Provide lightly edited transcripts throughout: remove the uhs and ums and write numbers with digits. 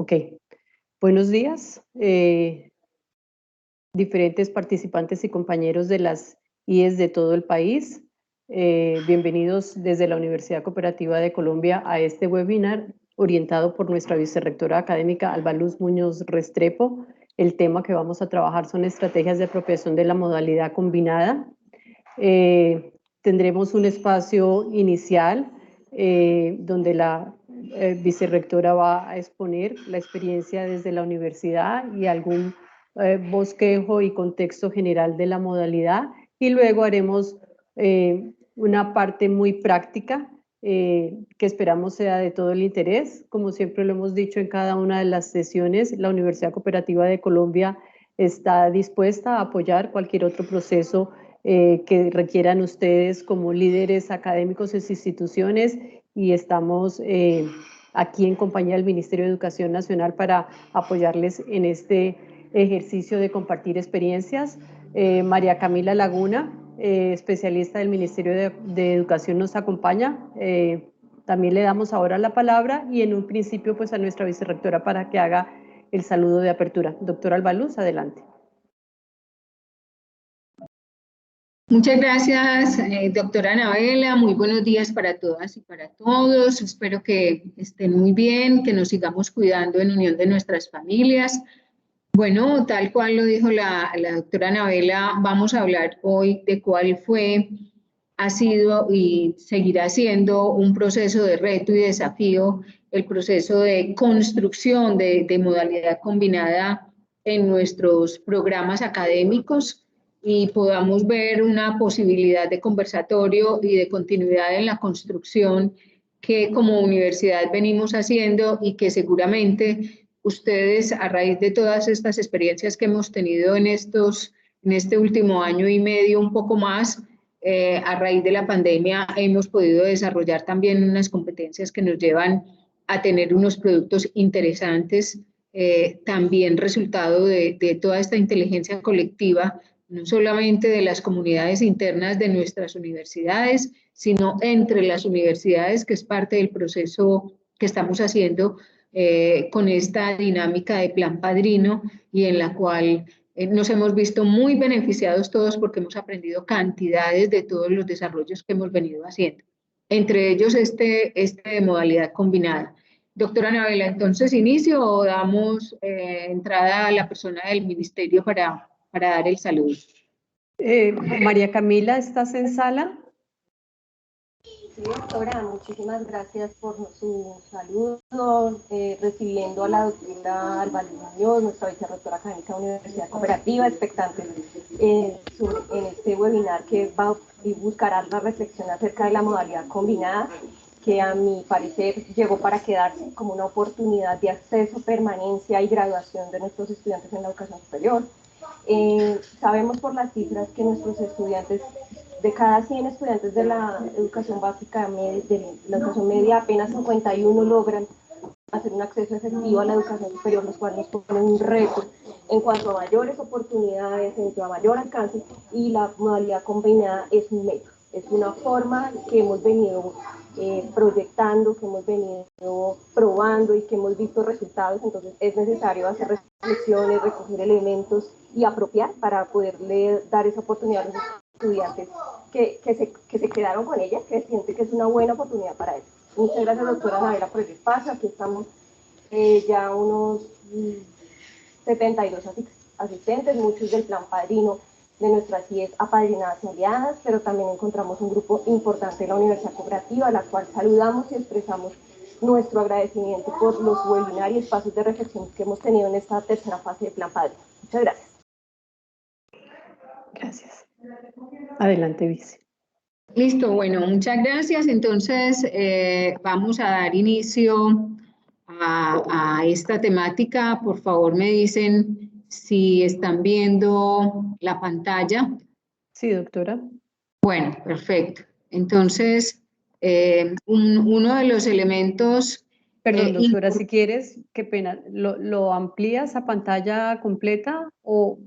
Ok, buenos días, diferentes participantes y compañeros de las IES de todo el país. Bienvenidos desde la Universidad Cooperativa de Colombia a este webinar orientado por nuestra vicerrectora académica Alba Luz Muñoz Restrepo. El tema que vamos a trabajar son estrategias de apropiación de la modalidad combinada. Tendremos un espacio inicial donde la vicerrectora va a exponer la experiencia desde la universidad y algún bosquejo y contexto general de la modalidad, y luego haremos una parte muy práctica que esperamos sea de todo el interés. Como siempre lo hemos dicho en cada una de las sesiones, la Universidad Cooperativa de Colombia está dispuesta a apoyar cualquier otro proceso que requieran ustedes como líderes académicos en sus instituciones, y estamos aquí en compañía del Ministerio de Educación Nacional para apoyarles en este ejercicio de compartir experiencias. María Camila Laguna, especialista del Ministerio de Educación, nos acompaña. También le damos ahora la palabra y en un principio pues a nuestra vicerrectora para que haga el saludo de apertura. Doctora Alba Luz, adelante. Muchas gracias, doctora Anabela. Muy buenos días para todas y para todos. Espero que estén muy bien, que nos sigamos cuidando en unión de nuestras familias. Bueno, tal cual lo dijo la doctora Anabela, vamos a hablar hoy de cuál ha sido y seguirá siendo un proceso de reto y desafío, el proceso de construcción de modalidad combinada en nuestros programas académicos, y podamos ver una posibilidad de conversatorio y de continuidad en la construcción que como universidad venimos haciendo, y que seguramente ustedes, a raíz de todas estas experiencias que hemos tenido en este último año y medio, un poco más, a raíz de la pandemia, hemos podido desarrollar también unas competencias que nos llevan a tener unos productos interesantes, también resultado de toda esta inteligencia colectiva, no solamente de las comunidades internas de nuestras universidades, sino entre las universidades, que es parte del proceso que estamos haciendo con esta dinámica de Plan Padrino, y en la cual nos hemos visto muy beneficiados todos porque hemos aprendido cantidades de todos los desarrollos que hemos venido haciendo. Entre ellos este de modalidad combinada. Doctora Anabela, entonces inicio o damos entrada a la persona del ministerio para dar el saludo. María Camila, ¿estás en sala? Sí, doctora, muchísimas gracias por su saludo, recibiendo a la doctora Alba Luz Muñoz, nuestra vicerrectora académica de la Universidad Cooperativa, expectantes en este webinar que va a buscar la reflexión acerca de la modalidad combinada, que a mi parecer llegó para quedarse como una oportunidad de acceso, permanencia y graduación de nuestros estudiantes en la educación superior. Sabemos por las cifras que nuestros estudiantes, de cada 100 estudiantes de la educación básica, de la educación media, apenas 51 logran hacer un acceso efectivo a la educación superior, los cuales nos ponen un reto en cuanto a mayores oportunidades, en cuanto a mayor alcance, y la modalidad combinada es un método, es una forma que hemos venido proyectando, que hemos venido probando y que hemos visto resultados. Entonces es necesario hacer reflexiones, recoger elementos y apropiar para poderle dar esa oportunidad a los estudiantes que se quedaron con ella, que sienten que es una buena oportunidad para ellos. Muchas gracias, doctora Anabela, por el espacio. Aquí estamos ya unos 72 asistentes, muchos del Plan Padrino de nuestras IES apadrinadas y aliadas, pero también encontramos un grupo importante de la Universidad Cooperativa, a la cual saludamos y expresamos nuestro agradecimiento por los webinars y espacios de reflexión que hemos tenido en esta tercera fase de Plan Padrino. Muchas gracias. Gracias. Adelante, vice. Listo, bueno, muchas gracias. Entonces, vamos a dar inicio a esta temática. Por favor, me dicen si están viendo la pantalla. Sí, doctora. Bueno, perfecto. Entonces, uno de los elementos... Perdón, doctora, si quieres, qué pena, ¿lo amplías a pantalla completa o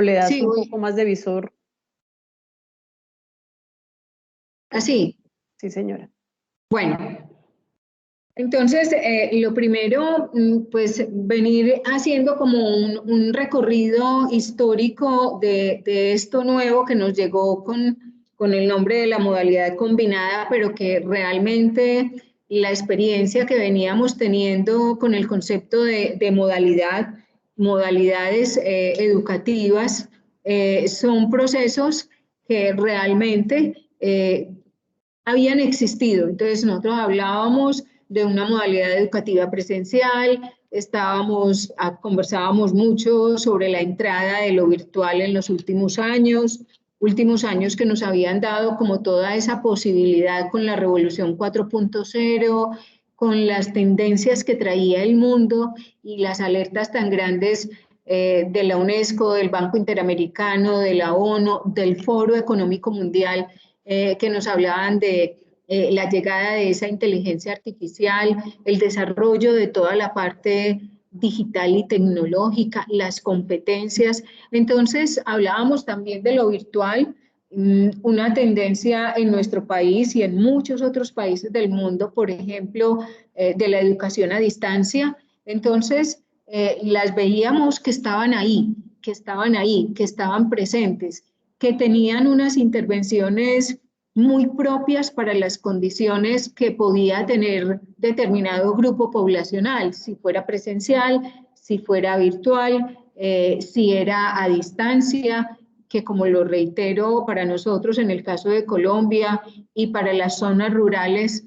le das sí, un poco más de visor? ¿Así? Sí, señora. Bueno, Entonces, lo primero, pues venir haciendo como un recorrido histórico de esto nuevo que nos llegó con el nombre de la modalidad combinada, pero que realmente la experiencia que veníamos teniendo con el concepto de modalidades educativas, son procesos que realmente habían existido. Entonces, nosotros hablábamos de una modalidad educativa presencial, conversábamos mucho sobre la entrada de lo virtual en los últimos años que nos habían dado como toda esa posibilidad con la revolución 4.0, con las tendencias que traía el mundo y las alertas tan grandes de la UNESCO, del Banco Interamericano, de la ONU, del Foro Económico Mundial, que nos hablaban de la llegada de esa inteligencia artificial, el desarrollo de toda la parte digital y tecnológica, las competencias. Entonces, hablábamos también de lo virtual, una tendencia en nuestro país y en muchos otros países del mundo, por ejemplo, de la educación a distancia. Entonces, las veíamos que estaban ahí, que estaban presentes, que tenían unas intervenciones muy propias para las condiciones que podía tener determinado grupo poblacional, si fuera presencial, si fuera virtual, si era a distancia, que como lo reitero, para nosotros en el caso de Colombia y para las zonas rurales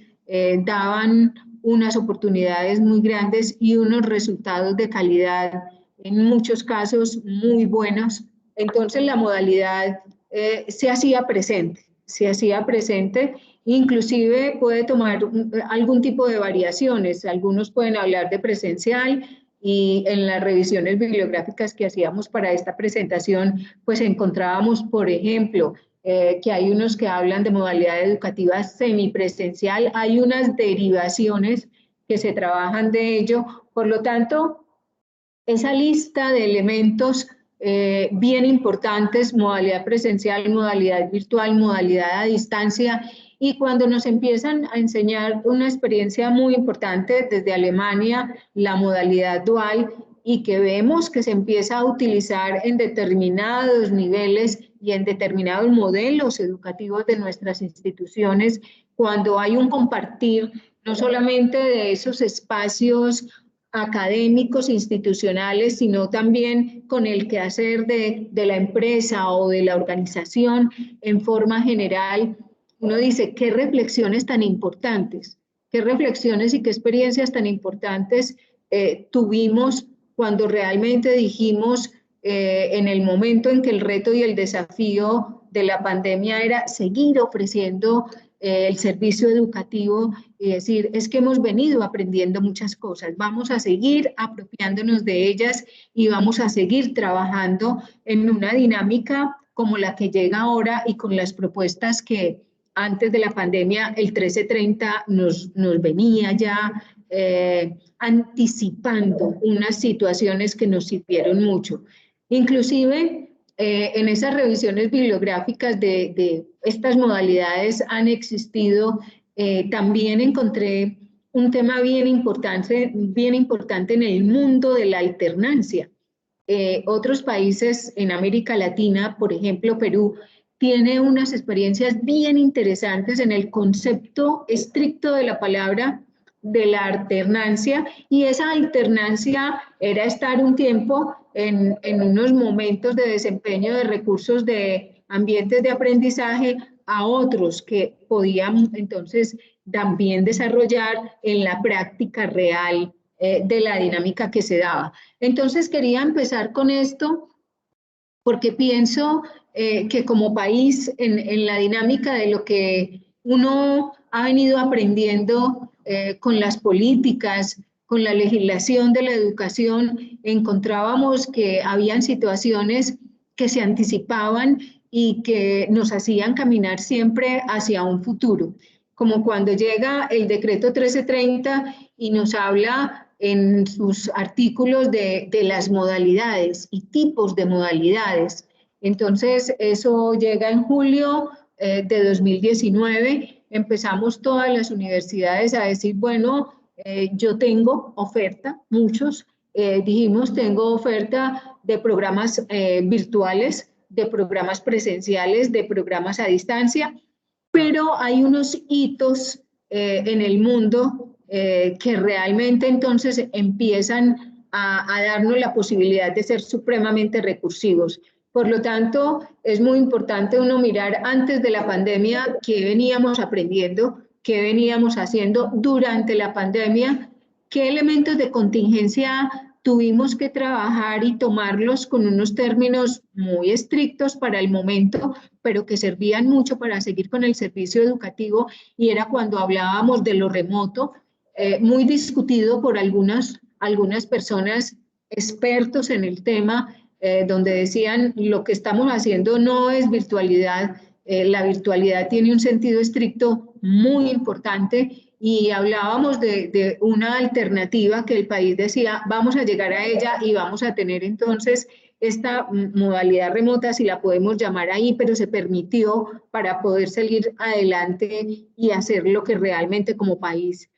daban unas oportunidades muy grandes y unos resultados de calidad en muchos casos muy buenos. Entonces la modalidad se hacía presente, inclusive puede tomar algún tipo de variaciones. Algunos pueden hablar de presencial y en las revisiones bibliográficas que hacíamos para esta presentación, pues encontrábamos, por ejemplo, que hay unos que hablan de modalidad educativa semipresencial, hay unas derivaciones que se trabajan de ello. Por lo tanto, esa lista de elementos bien importantes, modalidad presencial, modalidad virtual, modalidad a distancia, y cuando nos empiezan a enseñar una experiencia muy importante desde Alemania, la modalidad dual, y que vemos que se empieza a utilizar en determinados niveles y en determinados modelos educativos de nuestras instituciones, cuando hay un compartir no solamente de esos espacios académicos, institucionales, sino también con el quehacer de la empresa o de la organización en forma general. Uno dice, qué reflexiones tan importantes, qué reflexiones y qué experiencias tan importantes tuvimos cuando realmente dijimos en el momento en que el reto y el desafío de la pandemia era seguir ofreciendo el servicio educativo y decir, es que hemos venido aprendiendo muchas cosas, vamos a seguir apropiándonos de ellas y vamos a seguir trabajando en una dinámica como la que llega ahora y con las propuestas que antes de la pandemia el 1330 nos venía ya anticipando unas situaciones que nos sirvieron mucho. Inclusive, en esas revisiones bibliográficas de estas modalidades han existido, también encontré un tema bien importante en el mundo de la alternancia. Otros países en América Latina, por ejemplo Perú, tiene unas experiencias bien interesantes en el concepto estricto de la palabra de la alternancia, y esa alternancia era estar un tiempo en unos momentos de desempeño de recursos de ambientes de aprendizaje a otros que podían entonces también desarrollar en la práctica real de la dinámica que se daba. Entonces quería empezar con esto porque pienso que como país en la dinámica de lo que uno ha venido aprendiendo con las políticas, con la legislación de la educación, encontrábamos que habían situaciones que se anticipaban y que nos hacían caminar siempre hacia un futuro, como cuando llega el decreto 1330 y nos habla en sus artículos de las modalidades y tipos de modalidades. Entonces, eso llega en julio de 2019, empezamos todas las universidades a decir, bueno, yo tengo oferta, muchos dijimos, tengo oferta de programas virtuales, de programas presenciales, de programas a distancia, pero hay unos hitos en el mundo que realmente entonces empiezan a darnos la posibilidad de ser supremamente recursivos. Por lo tanto, es muy importante uno mirar antes de la pandemia qué veníamos aprendiendo, qué veníamos haciendo durante la pandemia, qué elementos de contingencia tuvimos que trabajar y tomarlos con unos términos muy estrictos para el momento, pero que servían mucho para seguir con el servicio educativo, y era cuando hablábamos de lo remoto, muy discutido por algunas personas expertos en el tema, donde decían lo que estamos haciendo no es virtualidad, la virtualidad tiene un sentido estricto muy importante, y hablábamos de una alternativa que el país decía, vamos a llegar a ella y vamos a tener entonces esta modalidad remota, si la podemos llamar ahí, pero se permitió para poder seguir adelante y hacer lo que realmente como país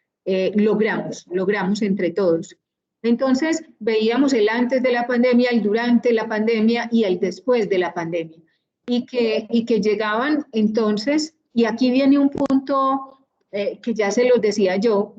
logramos entre todos. Entonces, veíamos el antes de la pandemia, el durante la pandemia y el después de la pandemia. Y que llegaban entonces, y aquí viene un punto que ya se los decía yo,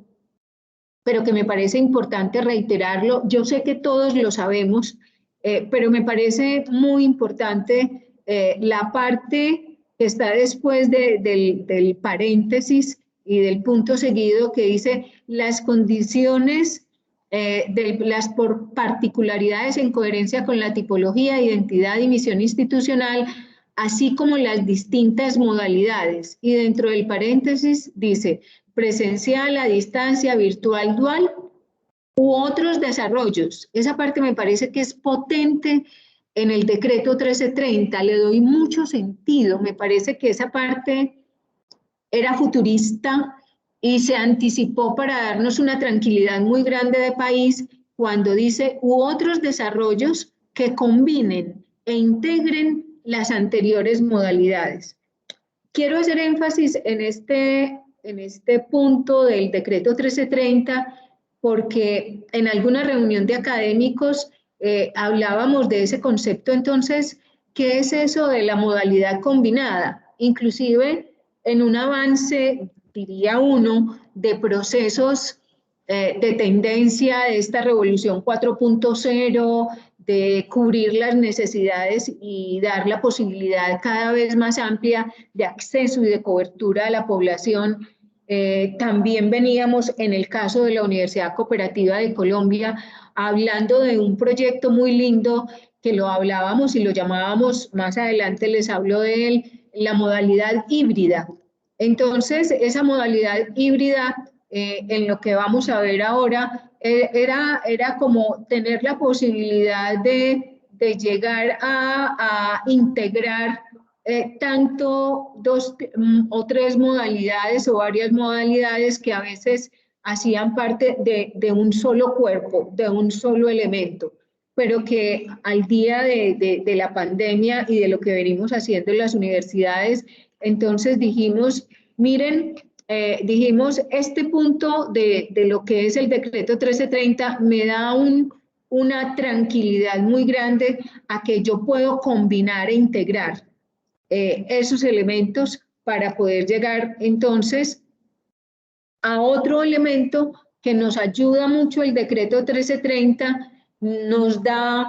pero que me parece importante reiterarlo. Yo sé que todos lo sabemos, pero me parece muy importante la parte que está después del paréntesis y del punto seguido que dice las condiciones de las particularidades en coherencia con la tipología, identidad y misión institucional, así como las distintas modalidades. Y dentro del paréntesis dice presencial, a distancia, virtual, dual u otros desarrollos. Esa parte me parece que es potente en el decreto 1330, le doy mucho sentido, me parece que esa parte era futurista y se anticipó para darnos una tranquilidad muy grande de país cuando dice u otros desarrollos que combinen e integren las anteriores modalidades. Quiero hacer énfasis en este punto del decreto 1330 porque en alguna reunión de académicos hablábamos de ese concepto. Entonces, ¿qué es eso de la modalidad combinada? Inclusive en un avance, diría uno, de procesos de tendencia de esta revolución 4.0, de cubrir las necesidades y dar la posibilidad cada vez más amplia de acceso y de cobertura a la población. También veníamos en el caso de la Universidad Cooperativa de Colombia hablando de un proyecto muy lindo que lo hablábamos y lo llamábamos, más adelante les hablo de él, la modalidad híbrida. Entonces, esa modalidad híbrida, en lo que vamos a ver ahora, era como tener la posibilidad de llegar a integrar tanto dos o tres modalidades o varias modalidades que a veces hacían parte de un solo cuerpo, de un solo elemento, pero que al día de la pandemia y de lo que venimos haciendo en las universidades, entonces dijimos, miren, dijimos, este punto de lo que es el decreto 1330 me da una tranquilidad muy grande a que yo puedo combinar e integrar esos elementos para poder llegar entonces a otro elemento que nos ayuda mucho. El decreto 1330 nos da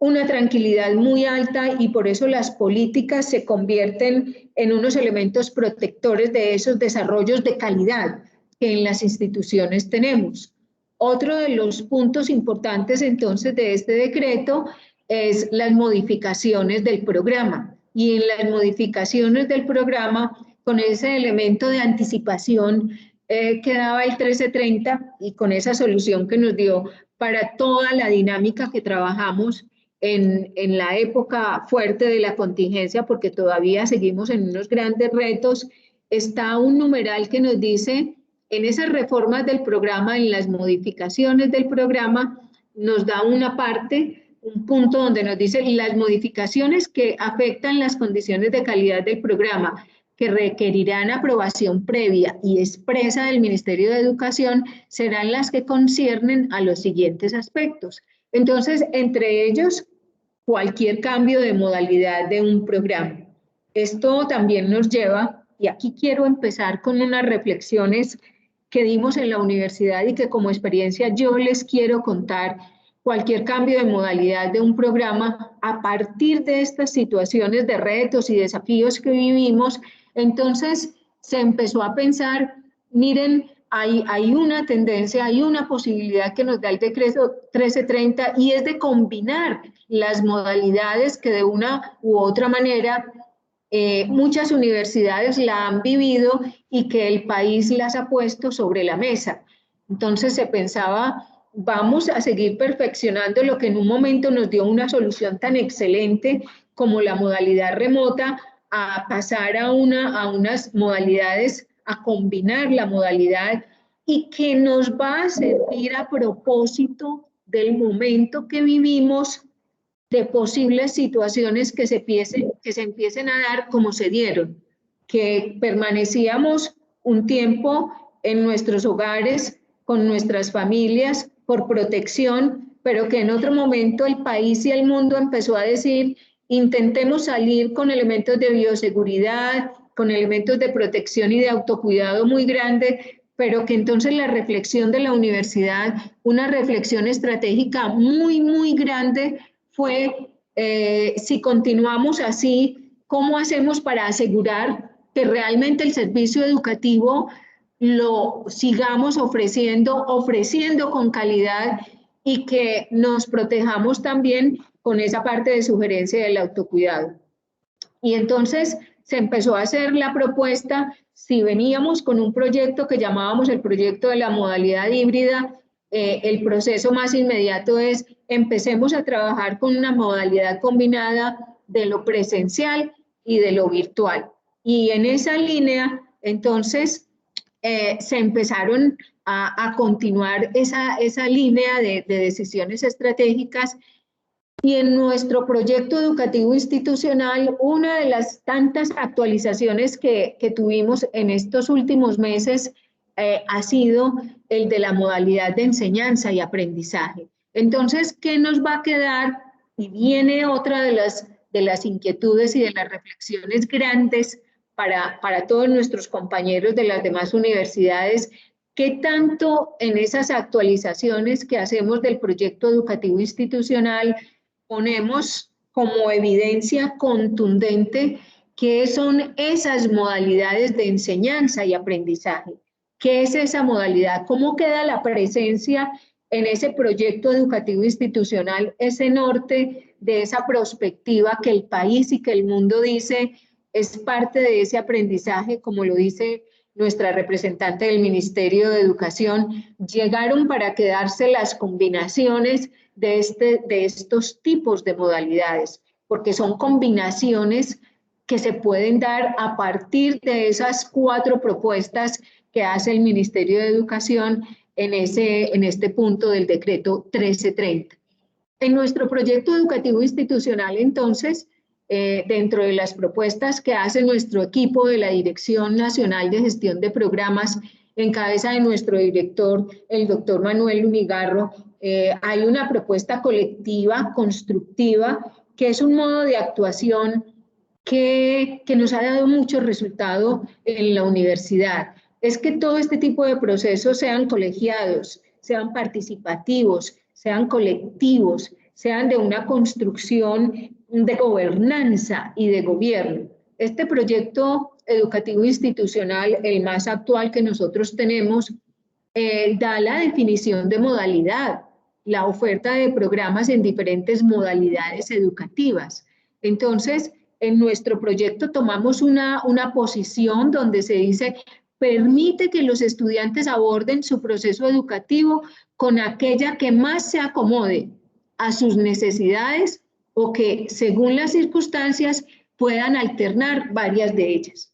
una tranquilidad muy alta y por eso las políticas se convierten en unos elementos protectores de esos desarrollos de calidad que en las instituciones tenemos. Otro de los puntos importantes entonces de este decreto es las modificaciones del programa. Y en las modificaciones del programa, con ese elemento de anticipación que daba el 1330 y con esa solución que nos dio para toda la dinámica que trabajamos en la época fuerte de la contingencia, porque todavía seguimos en unos grandes retos, está un numeral que nos dice, en esas reformas del programa, en las modificaciones del programa, nos da una parte, un punto donde nos dice las modificaciones que afectan las condiciones de calidad del programa, que requerirán aprobación previa y expresa del Ministerio de Educación serán las que conciernen a los siguientes aspectos. Entonces, entre ellos, cualquier cambio de modalidad de un programa. Esto también nos lleva, y aquí quiero empezar con unas reflexiones que dimos en la universidad y que como experiencia yo les quiero contar. Cualquier cambio de modalidad de un programa a partir de estas situaciones de retos y desafíos que vivimos, entonces se empezó a pensar, miren, hay una tendencia, hay una posibilidad que nos da el decreto 1330 y es de combinar las modalidades que de una u otra manera muchas universidades la han vivido y que el país las ha puesto sobre la mesa. Entonces se pensaba, vamos a seguir perfeccionando lo que en un momento nos dio una solución tan excelente como la modalidad remota, a pasar a unas modalidades, a combinar la modalidad y que nos va a servir a propósito del momento que vivimos, de posibles situaciones que se empiecen a dar como se dieron, que permanecíamos un tiempo en nuestros hogares, con nuestras familias, por protección, pero que en otro momento el país y el mundo empezó a decir, intentemos salir con elementos de bioseguridad, con elementos de protección y de autocuidado muy grande, pero que entonces la reflexión de la universidad, una reflexión estratégica muy, muy grande, fue si continuamos así, ¿cómo hacemos para asegurar que realmente el servicio educativo lo sigamos ofreciendo con calidad y que nos protejamos también con esa parte de sugerencia del autocuidado? Y entonces se empezó a hacer la propuesta, si veníamos con un proyecto que llamábamos el proyecto de la modalidad híbrida, el proceso más inmediato es empecemos a trabajar con una modalidad combinada de lo presencial y de lo virtual. Y en esa línea, entonces, se empezaron a continuar esa línea de decisiones estratégicas. Y en nuestro proyecto educativo institucional, una de las tantas actualizaciones que tuvimos en estos últimos meses ha sido el de la modalidad de enseñanza y aprendizaje. Entonces, ¿qué nos va a quedar? Y viene otra de las inquietudes y de las reflexiones grandes para todos nuestros compañeros de las demás universidades. ¿Qué tanto en esas actualizaciones que hacemos del proyecto educativo institucional ponemos como evidencia contundente qué son esas modalidades de enseñanza y aprendizaje? ¿Qué es esa modalidad? ¿Cómo queda la presencia en ese proyecto educativo institucional, ese norte de esa perspectiva que el país y que el mundo dice es parte de ese aprendizaje, como lo dice nuestra representante del Ministerio de Educación? Llegaron para quedarse las combinaciones de estos tipos de modalidades, porque son combinaciones que se pueden dar a partir de esas 4 propuestas que hace el Ministerio de Educación en este punto del decreto 1330. En nuestro proyecto educativo institucional, entonces, dentro de las propuestas que hace nuestro equipo de la Dirección Nacional de Gestión de Programas, en cabeza de nuestro director, el doctor Manuel Lumigarro, hay una propuesta colectiva, constructiva, que es un modo de actuación que nos ha dado mucho resultado en la universidad. Es que todo este tipo de procesos sean colegiados, sean participativos, sean colectivos, sean de una construcción de gobernanza y de gobierno. Este proyecto educativo institucional, el más actual que nosotros tenemos, da la definición de modalidad, la oferta de programas en diferentes modalidades educativas. Entonces, en nuestro proyecto tomamos una posición donde se dice, permite que los estudiantes aborden su proceso educativo con aquella que más se acomode a sus necesidades o que, según las circunstancias, puedan alternar varias de ellas.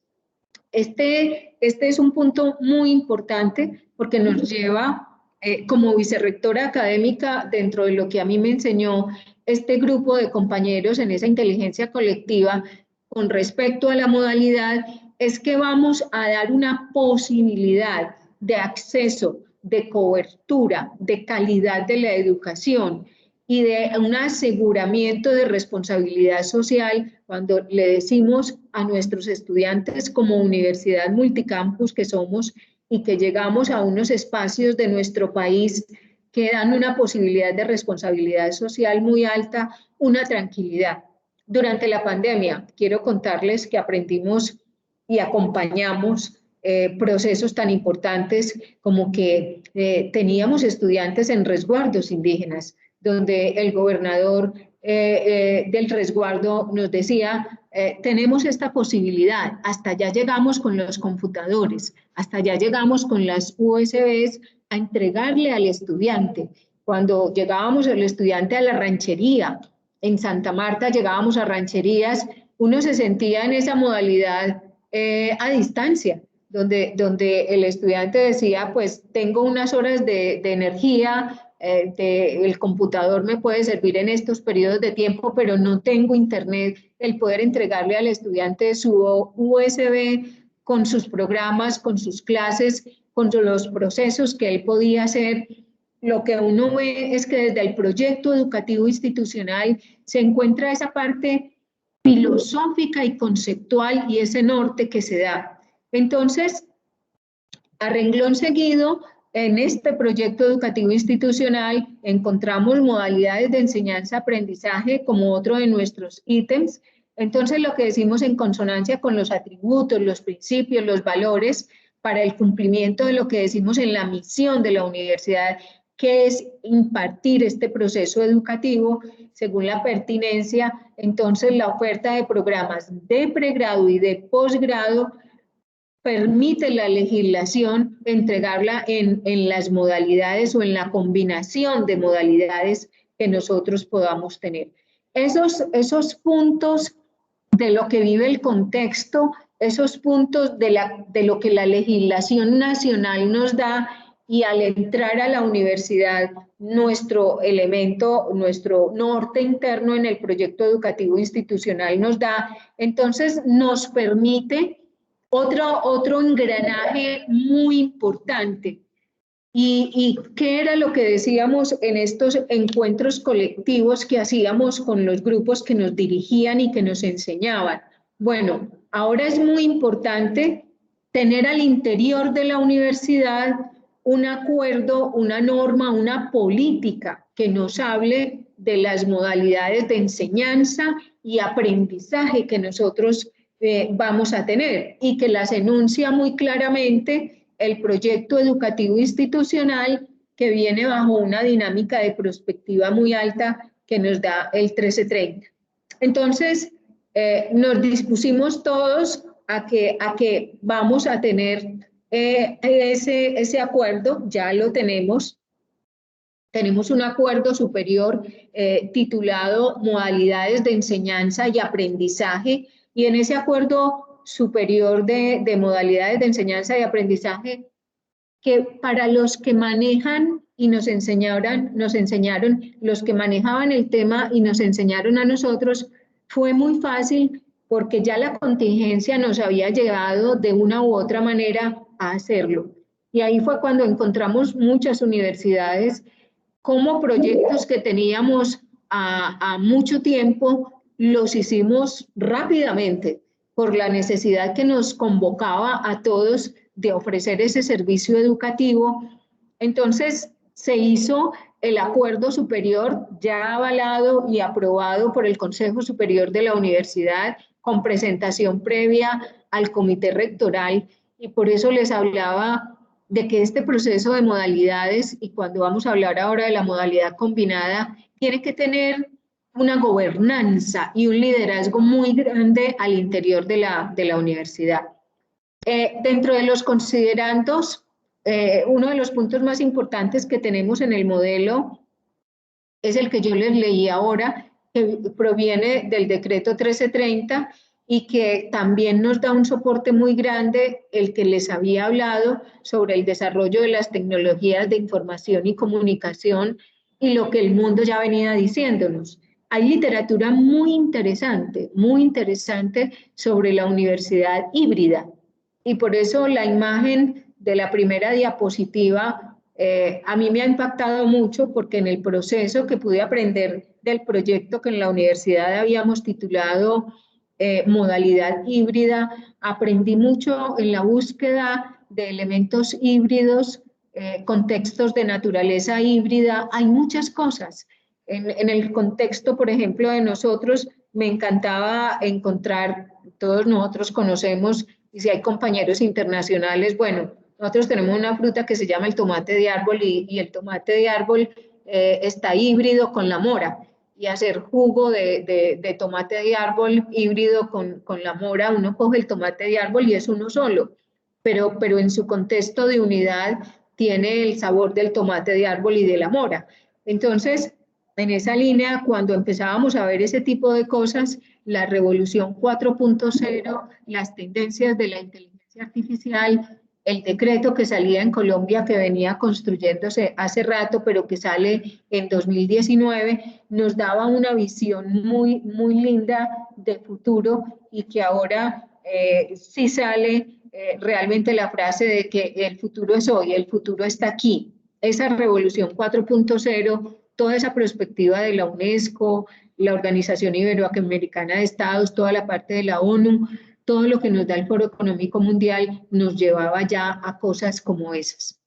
Este es un punto muy importante porque nos lleva, como vicerrectora académica, dentro de lo que a mí me enseñó este grupo de compañeros en esa inteligencia colectiva con respecto a la modalidad, es que vamos a dar una posibilidad de acceso, de cobertura, de calidad de la educación y de un aseguramiento de responsabilidad social cuando le decimos a nuestros estudiantes como universidad multicampus que somos y que llegamos a unos espacios de nuestro país que dan una posibilidad de responsabilidad social muy alta, una tranquilidad. Durante la pandemia, quiero contarles que aprendimos y acompañamos procesos tan importantes como que teníamos estudiantes en resguardos indígenas, donde el gobernador del resguardo nos decía, tenemos esta posibilidad, hasta allá llegamos con los computadores, hasta allá llegamos con las USBs a entregarle al estudiante. Cuando llegábamos el estudiante a la ranchería, en Santa Marta llegábamos a rancherías, uno se sentía en esa modalidad a distancia, donde el estudiante decía, pues tengo unas horas de energía, el computador me puede servir en estos periodos de tiempo, pero no tengo internet, el poder entregarle al estudiante su USB con sus programas, con sus clases, con los procesos que él podía hacer. Lo que uno ve es que desde el proyecto educativo institucional se encuentra esa parte filosófica y conceptual y ese norte que se da. Entonces, a renglón seguido, en este proyecto educativo institucional encontramos modalidades de enseñanza-aprendizaje como otro de nuestros ítems. Entonces, lo que decimos en consonancia con los atributos, los principios, los valores, para el cumplimiento de lo que decimos en la misión de la universidad, que es impartir este proceso educativo según la pertinencia. Entonces, la oferta de programas de pregrado y de posgrado permite la legislación entregarla en las modalidades o en la combinación de modalidades que nosotros podamos tener. Esos puntos de lo que vive el contexto, esos puntos de lo que la legislación nacional nos da, y al entrar a la universidad, nuestro elemento, nuestro norte interno en el proyecto educativo institucional nos da, entonces nos permite otro engranaje muy importante. ¿Y qué era lo que decíamos en estos encuentros colectivos que hacíamos con los grupos que nos dirigían y que nos enseñaban? Bueno, ahora es muy importante tener al interior de la universidad un acuerdo, una norma, una política que nos hable de las modalidades de enseñanza y aprendizaje que nosotros vamos a tener y que las enuncia muy claramente el proyecto educativo institucional que viene bajo una dinámica de prospectiva muy alta que nos da el 1330. Entonces, nos dispusimos todos a que vamos a tener ese acuerdo, ya lo tenemos. Tenemos un acuerdo superior titulado Modalidades de Enseñanza y Aprendizaje, y en ese acuerdo superior de modalidades de enseñanza y aprendizaje, que para los que manejan y nos enseñaron, los que manejaban el tema y nos enseñaron a nosotros, fue muy fácil porque ya la contingencia nos había llevado de una u otra manera a hacerlo. Y ahí fue cuando encontramos muchas universidades como proyectos que teníamos a mucho tiempo, los hicimos rápidamente por la necesidad que nos convocaba a todos de ofrecer ese servicio educativo. Entonces se hizo el acuerdo superior ya avalado y aprobado por el Consejo Superior de la Universidad con presentación previa al comité rectoral, y por eso les hablaba de que este proceso de modalidades, y cuando vamos a hablar ahora de la modalidad combinada, tiene que tener una gobernanza y un liderazgo muy grande al interior de la universidad. Dentro de los considerandos, uno de los puntos más importantes que tenemos en el modelo es el que yo les leí ahora, que proviene del decreto 1330 y que también nos da un soporte muy grande, el que les había hablado sobre el desarrollo de las tecnologías de información y comunicación y lo que el mundo ya venía diciéndonos. hay literatura muy interesante sobre la universidad híbrida. Y por eso la imagen de la primera diapositiva a mí me ha impactado mucho, porque en el proceso que pude aprender del proyecto que en la universidad habíamos titulado modalidad híbrida, aprendí mucho en la búsqueda de elementos híbridos, contextos de naturaleza híbrida. Hay muchas cosas. En el contexto, por ejemplo, de nosotros, me encantaba encontrar, todos nosotros conocemos, y si hay compañeros internacionales, bueno, nosotros tenemos una fruta que se llama el tomate de árbol y el tomate de árbol está híbrido con la mora. Y hacer jugo de tomate de árbol híbrido con la mora, uno coge el tomate de árbol y es uno solo, pero en su contexto de unidad tiene el sabor del tomate de árbol y de la mora. Entonces, en esa línea, cuando empezábamos a ver ese tipo de cosas, la revolución 4.0, las tendencias de la inteligencia artificial, el decreto que salía en Colombia, que venía construyéndose hace rato, pero que sale en 2019, nos daba una visión muy, muy linda de futuro, y que ahora sí sale realmente la frase de que el futuro es hoy, el futuro está aquí. Esa revolución 4.0, toda esa perspectiva de la UNESCO, la Organización Iberoamericana de Estados, toda la parte de la ONU, todo lo que nos da el Foro Económico Mundial nos llevaba ya a cosas como esas.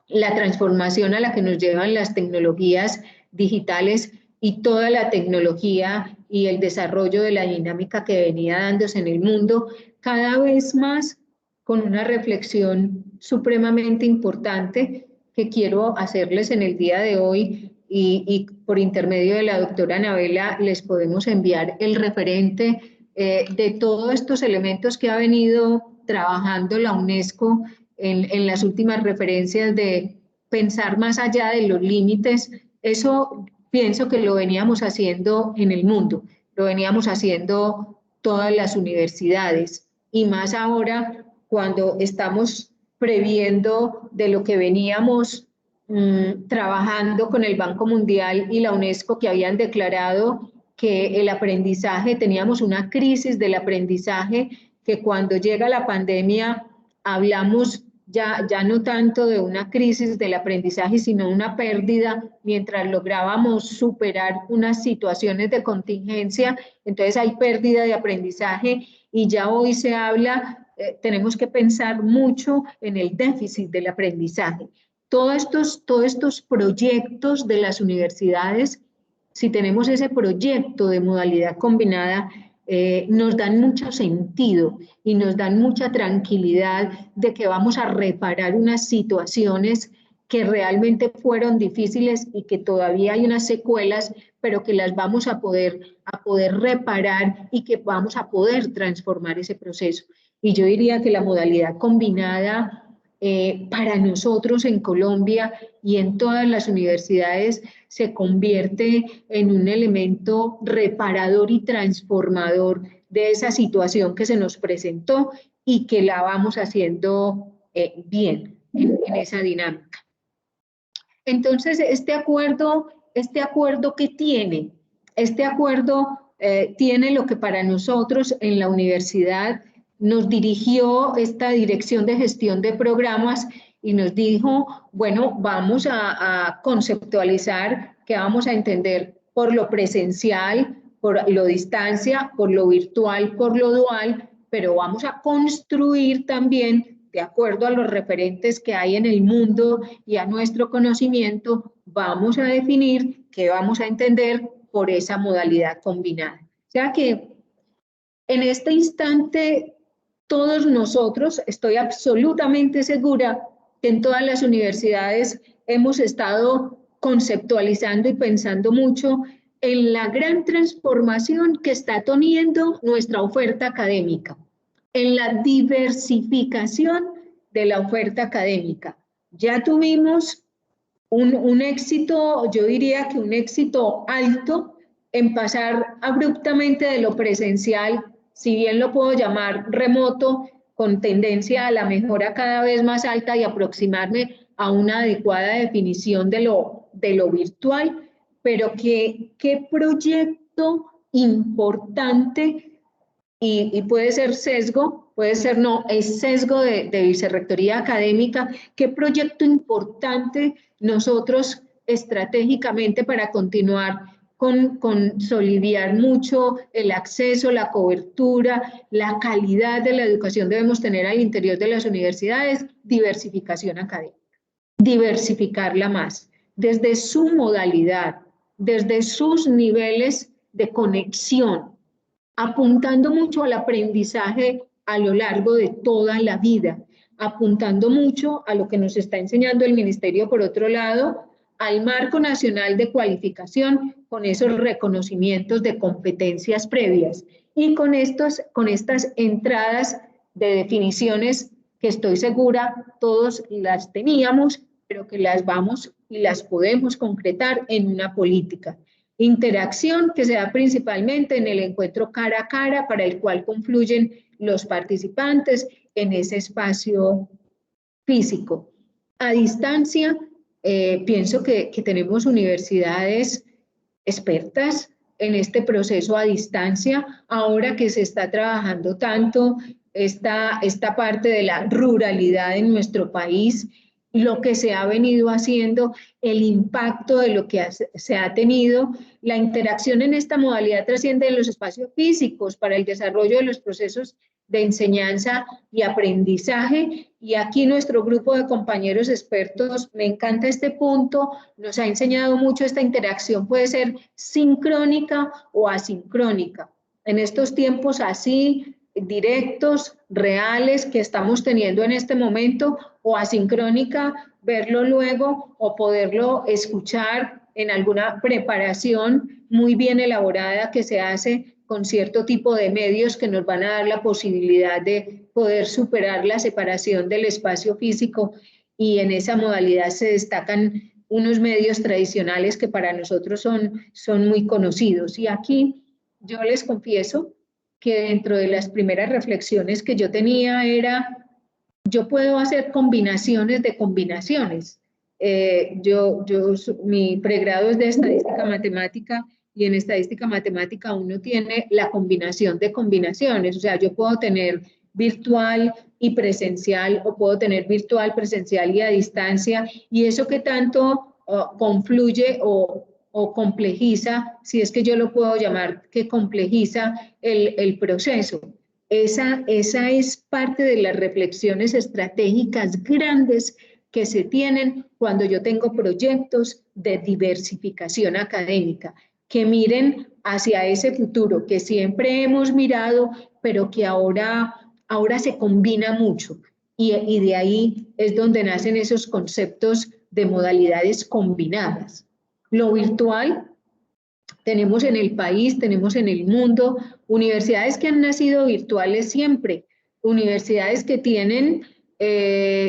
La transformación a la que nos llevan las tecnologías digitales y toda la tecnología y el desarrollo de la dinámica que venía dándose en el mundo, cada vez más con una reflexión supremamente importante que quiero hacerles en el día de hoy, y por intermedio de la doctora Anabela les podemos enviar el referente de todos estos elementos que ha venido trabajando la UNESCO en las últimas referencias de pensar más allá de los límites. Eso pienso que lo veníamos haciendo en el mundo, lo veníamos haciendo todas las universidades, y más ahora cuando estamos previendo de lo que veníamos trabajando con el Banco Mundial y la UNESCO, que habían declarado que el aprendizaje, teníamos una crisis del aprendizaje, que cuando llega la pandemia hablamos ya no tanto de una crisis del aprendizaje, sino una pérdida mientras lográbamos superar unas situaciones de contingencia. Entonces hay pérdida de aprendizaje, y ya hoy se habla, tenemos que pensar mucho en el déficit del aprendizaje. Todos estos proyectos de las universidades, si tenemos ese proyecto de modalidad combinada, nos dan mucho sentido y nos dan mucha tranquilidad de que vamos a reparar unas situaciones que realmente fueron difíciles y que todavía hay unas secuelas, pero que las vamos a poder reparar, y que vamos a poder transformar ese proceso. Y yo diría que la modalidad combinada para nosotros en Colombia y en todas las universidades se convierte en un elemento reparador y transformador de esa situación que se nos presentó, y que la vamos haciendo bien en esa dinámica. Entonces, este acuerdo ¿qué tiene? Este acuerdo tiene lo que para nosotros en la universidad nos dirigió esta dirección de gestión de programas, y nos dijo, bueno, vamos a conceptualizar qué vamos a entender por lo presencial, por lo distancia, por lo virtual, por lo dual, pero vamos a construir también, de acuerdo a los referentes que hay en el mundo y a nuestro conocimiento, vamos a definir qué vamos a entender por esa modalidad combinada. O sea que en este instante, todos nosotros, estoy absolutamente segura que en todas las universidades hemos estado conceptualizando y pensando mucho en la gran transformación que está teniendo nuestra oferta académica, en la diversificación de la oferta académica. Ya tuvimos un éxito, yo diría que un éxito alto, en pasar abruptamente de lo presencial, si bien lo puedo llamar remoto, con tendencia a la mejora cada vez más alta, y aproximarme a una adecuada definición de lo virtual, pero qué proyecto importante, y puede ser sesgo, puede ser no, es sesgo de vicerrectoría académica, qué proyecto importante nosotros estratégicamente para continuar con consolidar mucho el acceso, la cobertura, la calidad de la educación debemos tener al interior de las universidades, diversificación académica, diversificarla más, desde su modalidad, desde sus niveles de conexión, apuntando mucho al aprendizaje a lo largo de toda la vida, apuntando mucho a lo que nos está enseñando el Ministerio, por otro lado, al marco nacional de cualificación con esos reconocimientos de competencias previas y con estas entradas de definiciones que estoy segura todos las teníamos, pero que las vamos y las podemos concretar en una política. Interacción que se da principalmente en el encuentro cara a cara para el cual confluyen los participantes en ese espacio físico. A distancia, pienso que tenemos universidades expertas en este proceso a distancia, ahora que se está trabajando tanto esta parte de la ruralidad en nuestro país, lo que se ha venido haciendo, el impacto de lo que se ha tenido, la interacción en esta modalidad trasciende en los espacios físicos para el desarrollo de los procesos de enseñanza y aprendizaje, y aquí nuestro grupo de compañeros expertos, me encanta este punto, nos ha enseñado mucho esta interacción, puede ser sincrónica o asincrónica. En estos tiempos así, directos, reales, que estamos teniendo en este momento, o asincrónica, verlo luego o poderlo escuchar en alguna preparación muy bien elaborada que se hace con cierto tipo de medios que nos van a dar la posibilidad de poder superar la separación del espacio físico, y en esa modalidad se destacan unos medios tradicionales que para nosotros son muy conocidos. Y aquí yo les confieso que dentro de las primeras reflexiones que yo tenía era, yo puedo hacer combinaciones de combinaciones. Mi pregrado es de estadística matemática, y en estadística matemática uno tiene la combinación de combinaciones, o sea, yo puedo tener virtual y presencial, o puedo tener virtual, presencial y a distancia, y eso que tanto confluye o complejiza, si es que yo lo puedo llamar, que complejiza el proceso. Esa es parte de las reflexiones estratégicas grandes que se tienen cuando yo tengo proyectos de diversificación académica, que miren hacia ese futuro que siempre hemos mirado, pero que ahora se combina mucho. Y de ahí es donde nacen esos conceptos de modalidades combinadas. Lo virtual, tenemos en el país, tenemos en el mundo, universidades que han nacido virtuales siempre, universidades que tienen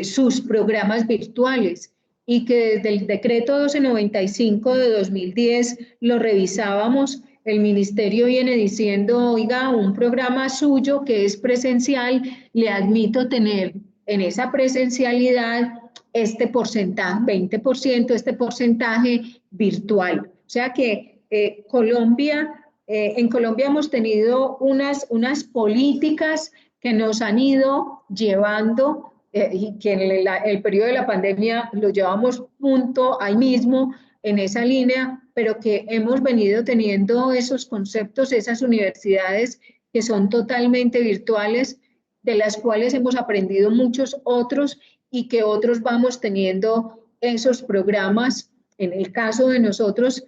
sus programas virtuales, y que desde el decreto 1295 de 2010 lo revisábamos, el ministerio viene diciendo, oiga, un programa suyo que es presencial, le admito tener en esa presencialidad este porcentaje, 20%, este porcentaje virtual. O sea que en Colombia hemos tenido unas políticas que nos han ido llevando, y que en el periodo de la pandemia lo llevamos punto ahí mismo en esa línea, pero que hemos venido teniendo esos conceptos, esas universidades que son totalmente virtuales, de las cuales hemos aprendido muchos otros, y que otros vamos teniendo esos programas. En el caso de nosotros,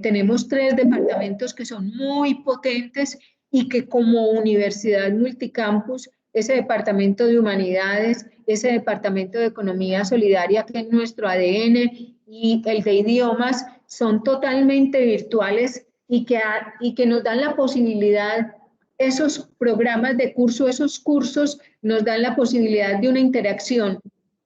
tenemos 3 departamentos que son muy potentes, y que como universidad multicampus, ese departamento de humanidades, ese departamento de economía solidaria que es nuestro ADN, y el de idiomas, son totalmente virtuales, y que nos dan la posibilidad, esos programas de curso, esos cursos nos dan la posibilidad de una interacción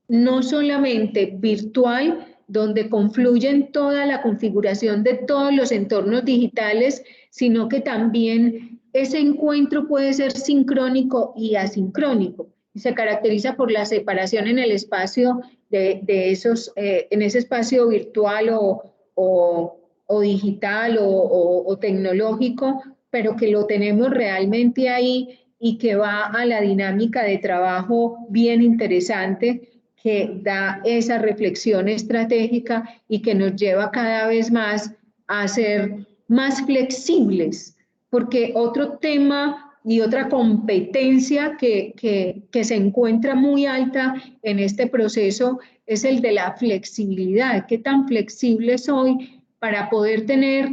no solamente virtual, donde confluyen toda la configuración de todos los entornos digitales, sino que también ese encuentro puede ser sincrónico y asincrónico, y se caracteriza por la separación en el espacio de esos, en ese espacio virtual o o digital o tecnológico, pero que lo tenemos realmente ahí y que va a la dinámica de trabajo bien interesante, que da esa reflexión estratégica y que nos lleva cada vez más a ser más flexibles, porque otro tema y otra competencia que se encuentra muy alta en este proceso es el de la flexibilidad. ¿Qué tan flexible soy para poder tener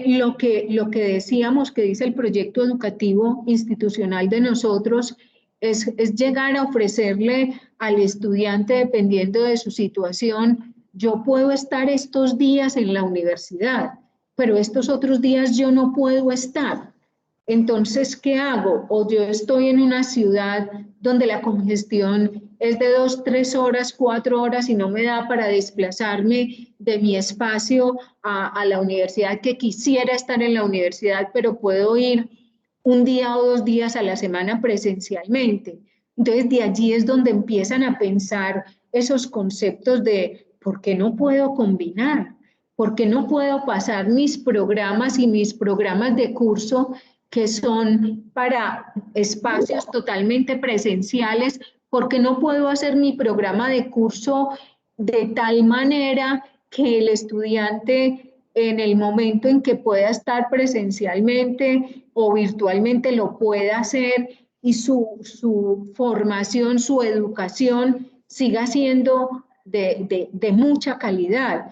lo que decíamos que dice el proyecto educativo institucional de nosotros? Es llegar a ofrecerle al estudiante, dependiendo de su situación, yo puedo estar estos días en la universidad, pero estos otros días yo no puedo estar. Entonces, ¿qué hago? O yo estoy en una ciudad donde la congestión es de 2, 3 horas, 4 horas y no me da para desplazarme de mi espacio a la universidad, que quisiera estar en la universidad, pero puedo ir un día o 2 días a la semana presencialmente. Entonces, de allí es donde empiezan a pensar esos conceptos de ¿por qué no puedo combinar? ¿Por qué no puedo pasar mis programas y mis programas de curso que son para espacios totalmente presenciales? ¿Por qué no puedo hacer mi programa de curso de tal manera que el estudiante en el momento en que pueda estar presencialmente o virtualmente lo pueda hacer y su formación, su educación siga siendo de mucha calidad?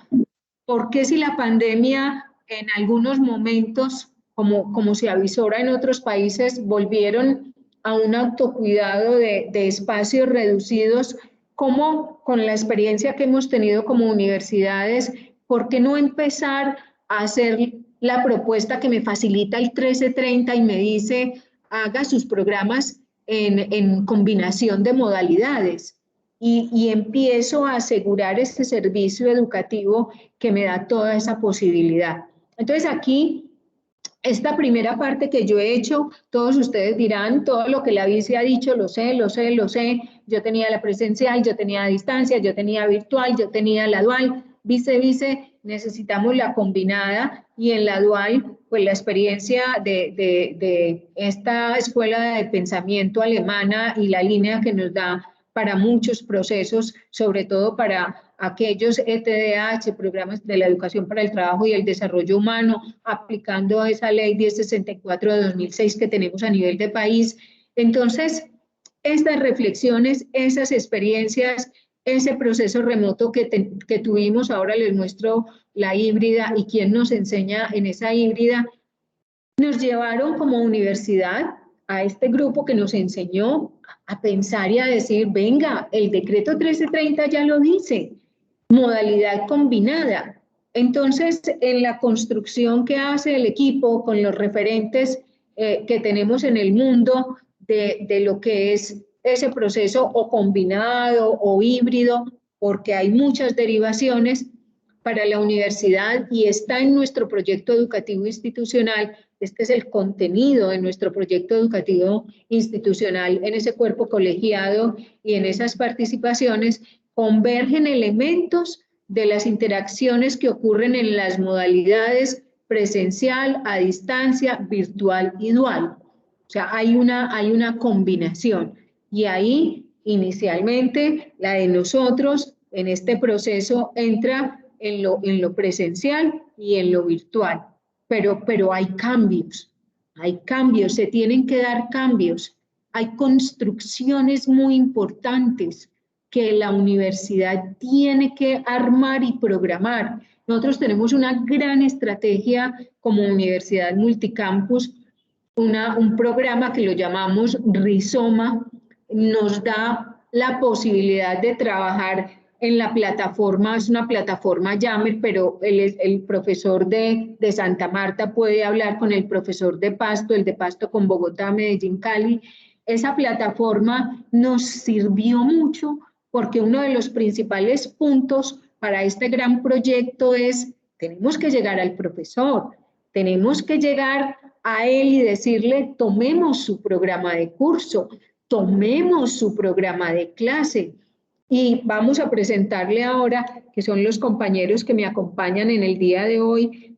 Porque si la pandemia en algunos momentos, como se avisora en otros países, volvieron a un autocuidado de espacios reducidos, como con la experiencia que hemos tenido como universidades, ¿por qué no empezar a hacer la propuesta que me facilita el 1330 y me dice, haga sus programas en combinación de modalidades? Y empiezo a asegurar este servicio educativo que me da toda esa posibilidad. Entonces aquí, esta primera parte que yo he hecho, todos ustedes dirán, todo lo que la vice ha dicho, lo sé, lo sé, lo sé. Yo tenía la presencial, yo tenía a distancia, yo tenía virtual, yo tenía la dual. Vice, necesitamos la combinada, y en la dual, pues la experiencia de esta escuela de pensamiento alemana y la línea que nos da para muchos procesos, sobre todo para aquellos ETDH, programas de la educación para el trabajo y el desarrollo humano, aplicando esa ley 1064 de 2006 que tenemos a nivel de país. Entonces, estas reflexiones, esas experiencias, ese proceso remoto que tuvimos, ahora les muestro la híbrida y quién nos enseña en esa híbrida, nos llevaron como universidad a este grupo que nos enseñó a pensar y a decir, venga, el decreto 1330 ya lo dice, modalidad combinada. Entonces, en la construcción que hace el equipo con los referentes que tenemos en el mundo de lo que es ese proceso o combinado o híbrido, porque hay muchas derivaciones para la universidad y está en nuestro proyecto educativo institucional. Este es el contenido de nuestro proyecto educativo institucional en ese cuerpo colegiado y en esas participaciones. Convergen elementos de las interacciones que ocurren en las modalidades presencial, a distancia, virtual y dual. O sea, hay una combinación. Y ahí, inicialmente, la de nosotros en este proceso entra en lo presencial y en lo virtual. Pero hay cambios, se tienen que dar cambios. Hay construcciones muy importantes que la universidad tiene que armar y programar. Nosotros tenemos una gran estrategia como universidad multicampus, un programa que lo llamamos Rizoma, nos da la posibilidad de trabajar en la plataforma, es una plataforma Yammer, pero el profesor de Santa Marta puede hablar con el profesor de Pasto, el de Pasto con Bogotá, Medellín, Cali. Esa plataforma nos sirvió mucho porque uno de los principales puntos para este gran proyecto es, tenemos que llegar al profesor, tenemos que llegar a él y decirle, tomemos su programa de curso, tomemos su programa de clase. Y vamos a presentarle ahora, que son los compañeros que me acompañan en el día de hoy,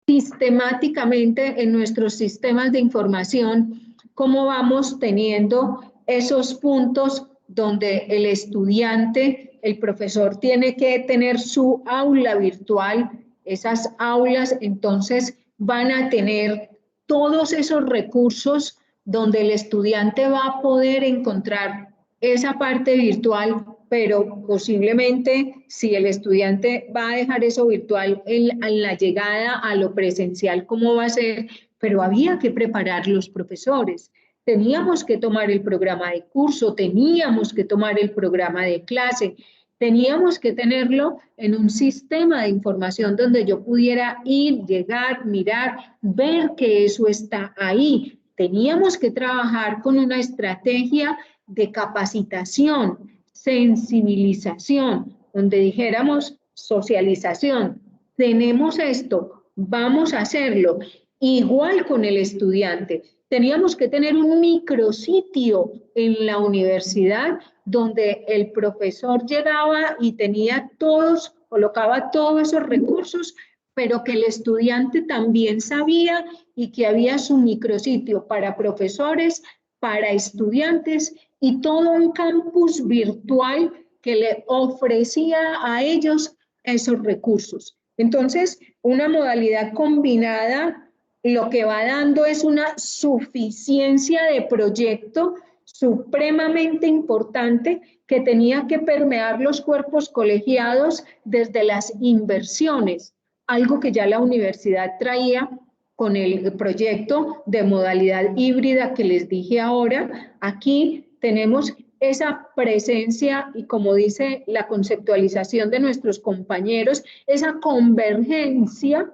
sistemáticamente en nuestros sistemas de información, cómo vamos teniendo esos puntos donde el estudiante, el profesor tiene que tener su aula virtual. Esas aulas entonces van a tener todos esos recursos donde el estudiante va a poder encontrar esa parte virtual, pero posiblemente si el estudiante va a dejar eso virtual en la llegada a lo presencial, ¿cómo va a ser? Pero había que preparar los profesores. Teníamos que tomar el programa de curso, teníamos que tomar el programa de clase, teníamos que tenerlo en un sistema de información donde yo pudiera ir, llegar, mirar, ver que eso está ahí. Teníamos que trabajar con una estrategia de capacitación, sensibilización, donde dijéramos socialización. Tenemos esto, vamos a hacerlo. Igual con el estudiante. Teníamos que tener un micrositio en la universidad donde el profesor llegaba y tenía todos, colocaba todos esos recursos, pero que el estudiante también sabía y que había su micrositio para profesores, para estudiantes y todo un campus virtual que le ofrecía a ellos esos recursos. Entonces, una modalidad combinada lo que va dando es una suficiencia de proyecto supremamente importante que tenía que permear los cuerpos colegiados desde las inversiones, algo que ya la universidad traía con el proyecto de modalidad híbrida que les dije ahora. Aquí tenemos esa presencia y, como dice la conceptualización de nuestros compañeros, esa convergencia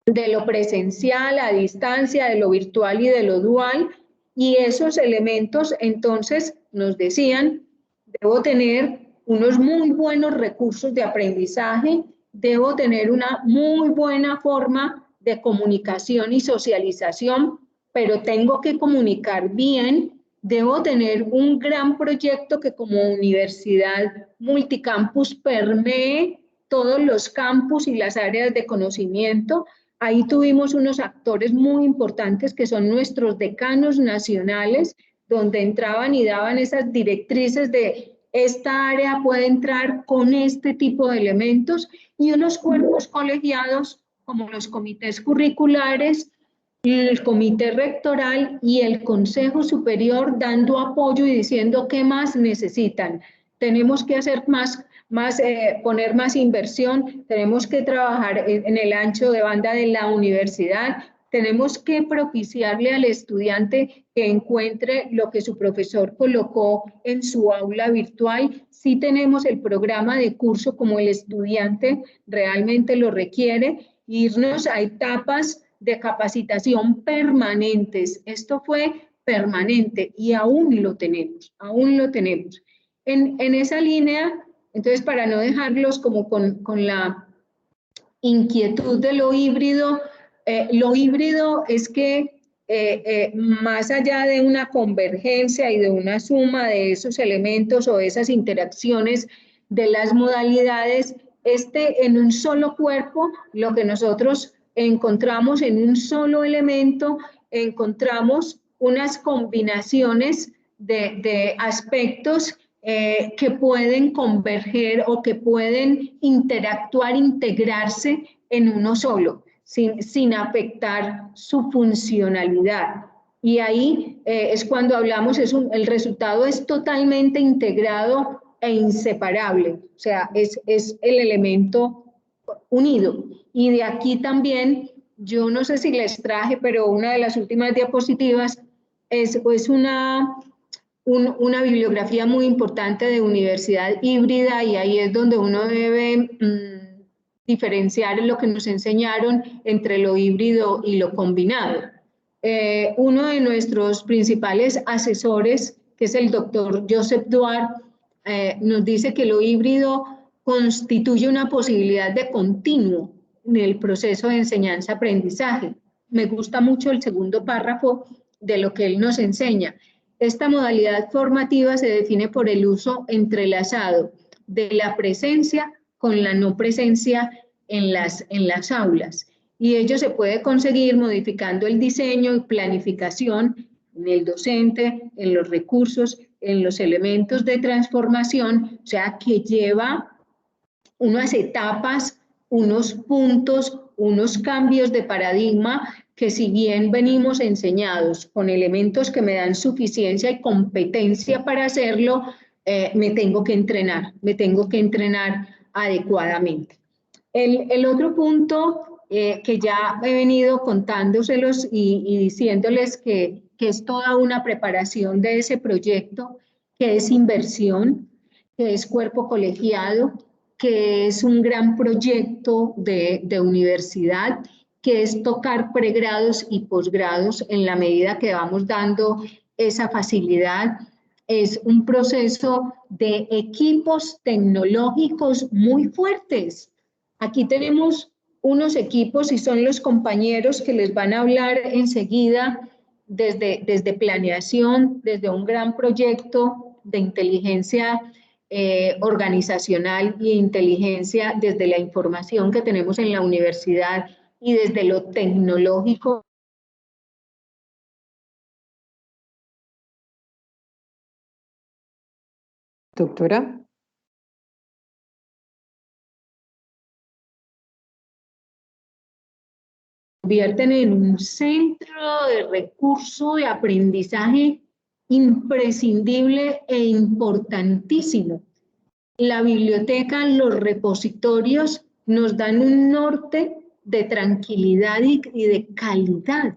de lo presencial a distancia, de lo virtual y de lo dual, y esos elementos entonces nos decían, debo tener unos muy buenos recursos de aprendizaje, debo tener una muy buena forma de comunicación y socialización, pero tengo que comunicar bien, debo tener un gran proyecto que como universidad multicampus permee todos los campus y las áreas de conocimiento. Ahí tuvimos unos actores muy importantes que son nuestros decanos nacionales, donde entraban y daban esas directrices de esta área puede entrar con este tipo de elementos, y unos cuerpos colegiados como los comités curriculares, el comité rectoral y el Consejo Superior dando apoyo y diciendo qué más necesitan. Tenemos que hacer poner más inversión, tenemos que trabajar en el ancho de banda de la universidad, tenemos que propiciarle al estudiante que encuentre lo que su profesor colocó en su aula virtual. Sí tenemos el programa de curso como el estudiante realmente lo requiere, irnos a etapas de capacitación permanentes. Esto fue permanente y aún lo tenemos, aún lo tenemos. En esa línea, entonces, para no dejarlos como con la inquietud de lo híbrido es que más allá de una convergencia y de una suma de esos elementos o esas interacciones de las modalidades, en un solo cuerpo, lo que nosotros encontramos en un solo elemento, encontramos unas combinaciones de aspectos que pueden converger o que pueden interactuar, integrarse en uno solo, sin afectar su funcionalidad. Y ahí es cuando hablamos, el resultado es totalmente integrado e inseparable, o sea, es el elemento unido. Y de aquí también, yo no sé si les traje, pero una de las últimas diapositivas es una bibliografía muy importante de universidad híbrida, y ahí es donde uno debe diferenciar lo que nos enseñaron entre lo híbrido y lo combinado. Uno de nuestros principales asesores, que es el doctor Joseph Duarte, nos dice que lo híbrido constituye una posibilidad de continuo en el proceso de enseñanza-aprendizaje. Me gusta mucho el segundo párrafo de lo que él nos enseña. Esta modalidad formativa se define por el uso entrelazado de la presencia con la no presencia en las aulas. Y ello se puede conseguir modificando el diseño y planificación en el docente, en los recursos, en los elementos de transformación, o sea, que lleva unas etapas, unos puntos, unos cambios de paradigma que si bien venimos enseñados con elementos que me dan suficiencia y competencia para hacerlo, me tengo que entrenar adecuadamente. El otro punto que ya he venido contándoselos y diciéndoles que es toda una preparación de ese proyecto, que es inversión, que es cuerpo colegiado, que es un gran proyecto de universidad, que es tocar pregrados y posgrados en la medida que vamos dando esa facilidad. Es un proceso de equipos tecnológicos muy fuertes. Aquí tenemos unos equipos y son los compañeros que les van a hablar enseguida desde planeación, desde un gran proyecto de inteligencia organizacional y inteligencia desde la información que tenemos en la universidad y desde lo tecnológico. Doctora. Convierten en un centro de recurso de aprendizaje imprescindible e importantísimo. La biblioteca, los repositorios nos dan un norte de tranquilidad y de calidad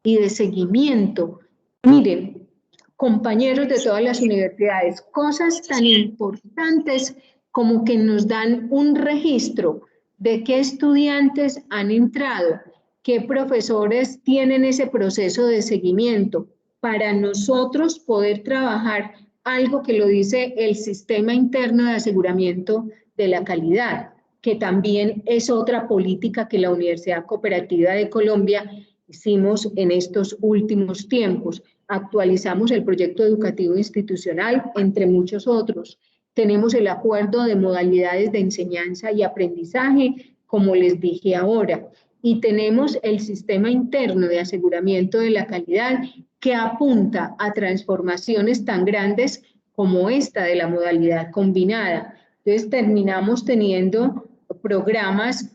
y de seguimiento. Miren, compañeros de todas las universidades, cosas tan importantes como que nos dan un registro de qué estudiantes han entrado, qué profesores tienen ese proceso de seguimiento, para nosotros poder trabajar algo que lo dice el Sistema Interno de Aseguramiento de la Calidad, que también es otra política que la Universidad Cooperativa de Colombia hicimos en estos últimos tiempos. Actualizamos el proyecto educativo institucional, entre muchos otros. Tenemos el acuerdo de modalidades de enseñanza y aprendizaje, como les dije ahora, y tenemos el Sistema Interno de Aseguramiento de la Calidad, que apunta a transformaciones tan grandes como esta de la modalidad combinada. Entonces terminamos teniendo programas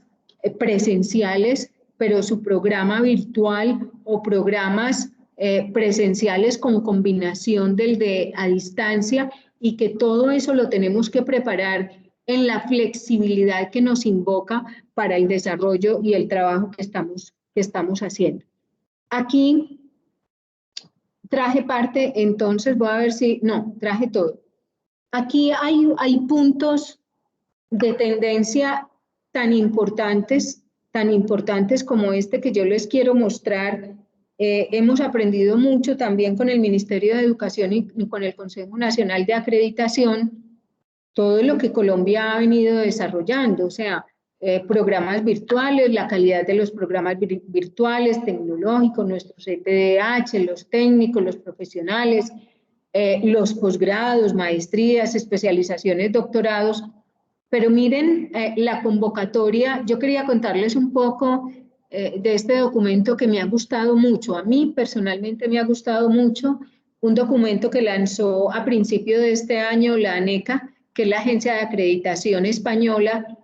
presenciales, pero su programa virtual o programas presenciales con combinación del de a distancia, y que todo eso lo tenemos que preparar en la flexibilidad que nos invoca para el desarrollo y el trabajo que estamos haciendo. Aquí traje parte, entonces voy a ver si, no, traje todo. Aquí hay puntos de tendencia tan importantes como este que yo les quiero mostrar. Hemos aprendido mucho también con el Ministerio de Educación y con el Consejo Nacional de Acreditación, todo lo que Colombia ha venido desarrollando, o sea, programas virtuales, la calidad de los programas virtuales, tecnológicos, nuestros EPDH, los técnicos, los profesionales, los posgrados, maestrías, especializaciones, doctorados. Pero miren la convocatoria. Yo quería contarles un poco de este documento que me ha gustado mucho. A mí personalmente me ha gustado mucho, un documento que lanzó a principio de este año la ANECA, que es la Agencia de Acreditación Española,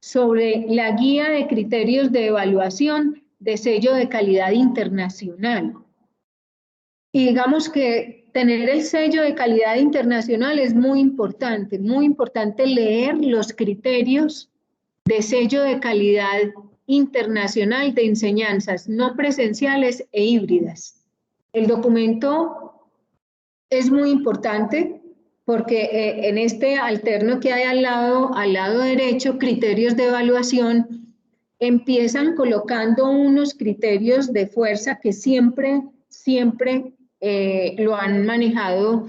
sobre la guía de criterios de evaluación de sello de calidad internacional. Y digamos que tener el sello de calidad internacional es muy importante leer los criterios de sello de calidad internacional de enseñanzas no presenciales e híbridas. El documento es muy importante porque en este alterno que hay al lado derecho, criterios de evaluación, empiezan colocando unos criterios de fuerza que siempre lo han manejado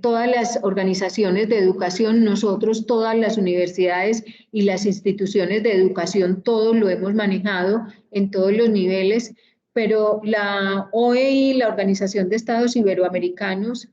todas las organizaciones de educación, nosotros, todas las universidades y las instituciones de educación, todos lo hemos manejado en todos los niveles, pero la OEI, la Organización de Estados Iberoamericanos,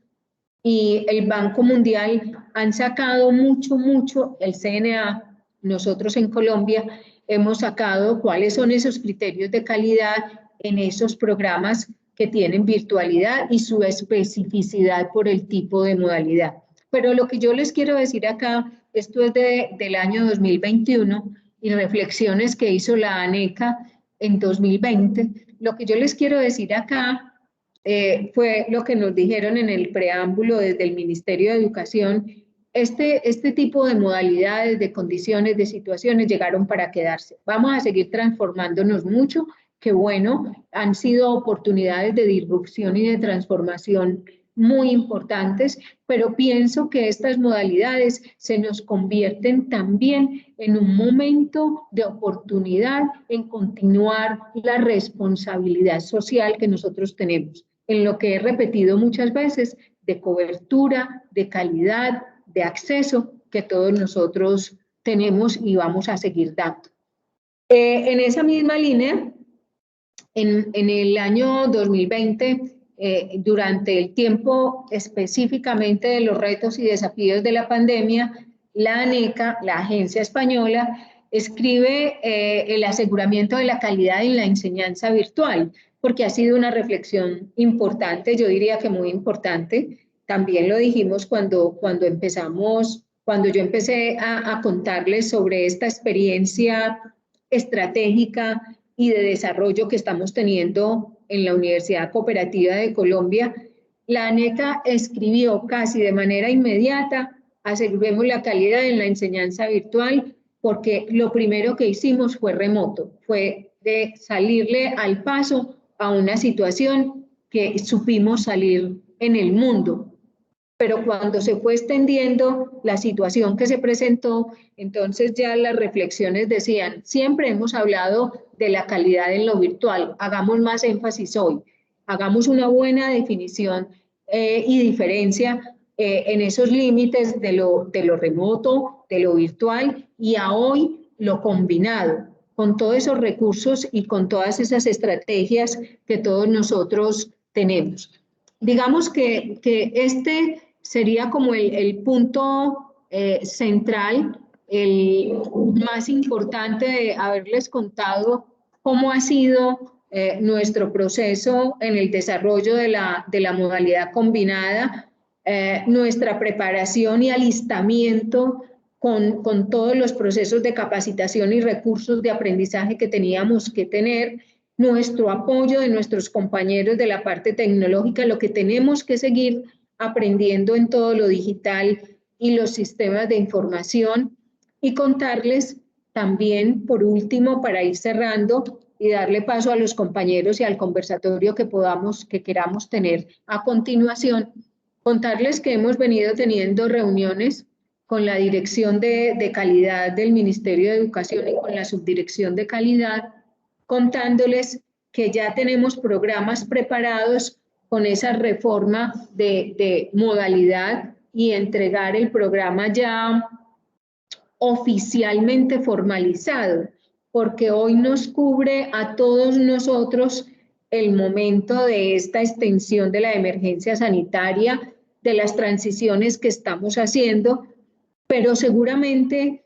y el Banco Mundial han sacado mucho, el CNA, nosotros en Colombia hemos sacado cuáles son esos criterios de calidad en esos programas que tienen virtualidad y su especificidad por el tipo de modalidad. Pero lo que yo les quiero decir acá, esto es del año 2021 y reflexiones que hizo la ANECA en 2020, lo que yo les quiero decir acá fue lo que nos dijeron en el preámbulo desde el Ministerio de Educación. Este tipo de modalidades, de condiciones, de situaciones llegaron para quedarse. Vamos a seguir transformándonos mucho, que bueno, han sido oportunidades de disrupción y de transformación muy importantes, pero pienso que estas modalidades se nos convierten también en un momento de oportunidad en continuar la responsabilidad social que nosotros tenemos, en lo que he repetido muchas veces, de cobertura, de calidad, de acceso que todos nosotros tenemos y vamos a seguir dando. En esa misma línea, en el año 2020, durante el tiempo específicamente de los retos y desafíos de la pandemia, la ANECA, la agencia española, escribe el aseguramiento de la calidad en la enseñanza virtual, porque ha sido una reflexión importante, yo diría que muy importante. También lo dijimos cuando yo empecé a contarles sobre esta experiencia estratégica y de desarrollo que estamos teniendo en la Universidad Cooperativa de Colombia. La ANECA escribió casi de manera inmediata: aseguremos la calidad en la enseñanza virtual, porque lo primero que hicimos fue remoto, fue de salirle al paso a una situación que supimos salir en el mundo. Pero cuando se fue extendiendo la situación que se presentó, entonces ya las reflexiones decían, siempre hemos hablado de la calidad en lo virtual, hagamos más énfasis hoy, hagamos una buena definición y diferencia en esos límites de lo remoto, de lo virtual, y a hoy lo combinado, con todos esos recursos y con todas esas estrategias que todos nosotros tenemos. Digamos que este sería como el punto central, el más importante de haberles contado cómo ha sido nuestro proceso en el desarrollo de la modalidad combinada, nuestra preparación y alistamiento con todos los procesos de capacitación y recursos de aprendizaje que teníamos que tener, nuestro apoyo de nuestros compañeros de la parte tecnológica, lo que tenemos que seguir aprendiendo en todo lo digital y los sistemas de información, y contarles también, por último, para ir cerrando y darle paso a los compañeros y al conversatorio que queramos tener a continuación, contarles que hemos venido teniendo reuniones con la Dirección de Calidad del Ministerio de Educación y con la Subdirección de Calidad, contándoles que ya tenemos programas preparados con esa reforma de modalidad y entregar el programa ya oficialmente formalizado, porque hoy nos cubre a todos nosotros el momento de esta extensión de la emergencia sanitaria, de las transiciones que estamos haciendo, pero seguramente,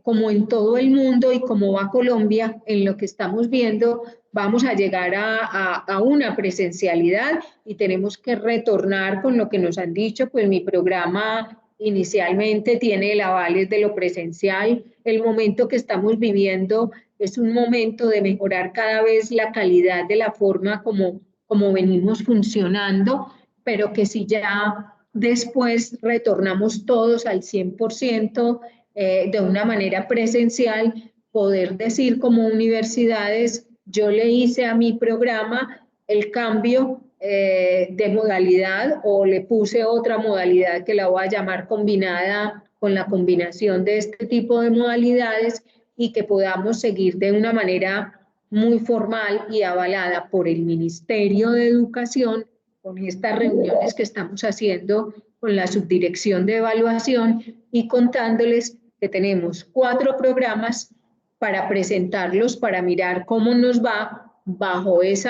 como en todo el mundo y como va Colombia, en lo que estamos viendo, vamos a llegar a una presencialidad y tenemos que retornar con lo que nos han dicho. Pues mi programa inicialmente tiene el aval de lo presencial. El momento que estamos viviendo es un momento de mejorar cada vez la calidad de la forma como venimos funcionando, pero que si ya después retornamos todos al 100% de una manera presencial, poder decir como universidades, yo le hice a mi programa el cambio de modalidad, o le puse otra modalidad que la voy a llamar combinada, con la combinación de este tipo de modalidades, y que podamos seguir de una manera muy formal y avalada por el Ministerio de Educación, con estas reuniones que estamos haciendo con la Subdirección de Evaluación, y contándoles que tenemos 4 programas para presentarlos, para mirar cómo nos va, bajo ese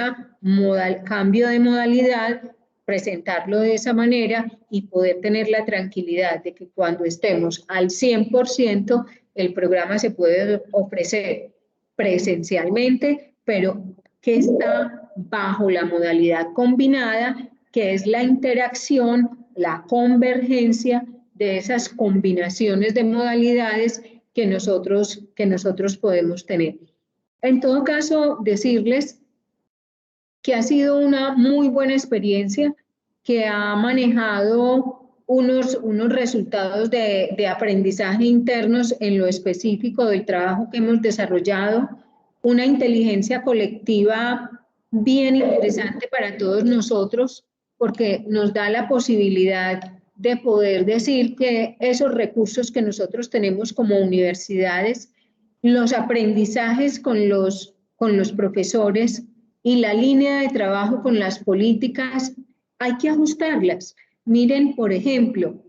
cambio de modalidad, presentarlo de esa manera y poder tener la tranquilidad de que cuando estemos al 100%, el programa se puede ofrecer presencialmente, pero que está bajo la modalidad combinada, que es la interacción, la convergencia de esas combinaciones de modalidades que nosotros podemos tener. En todo caso, decirles que ha sido una muy buena experiencia, que ha manejado unos resultados de aprendizaje internos en lo específico del trabajo que hemos desarrollado, una inteligencia colectiva bien interesante para todos nosotros, porque nos da la posibilidad de poder decir que esos recursos que nosotros tenemos como universidades, los aprendizajes con los profesores y la línea de trabajo con las políticas, hay que ajustarlas. Miren, por ejemplo,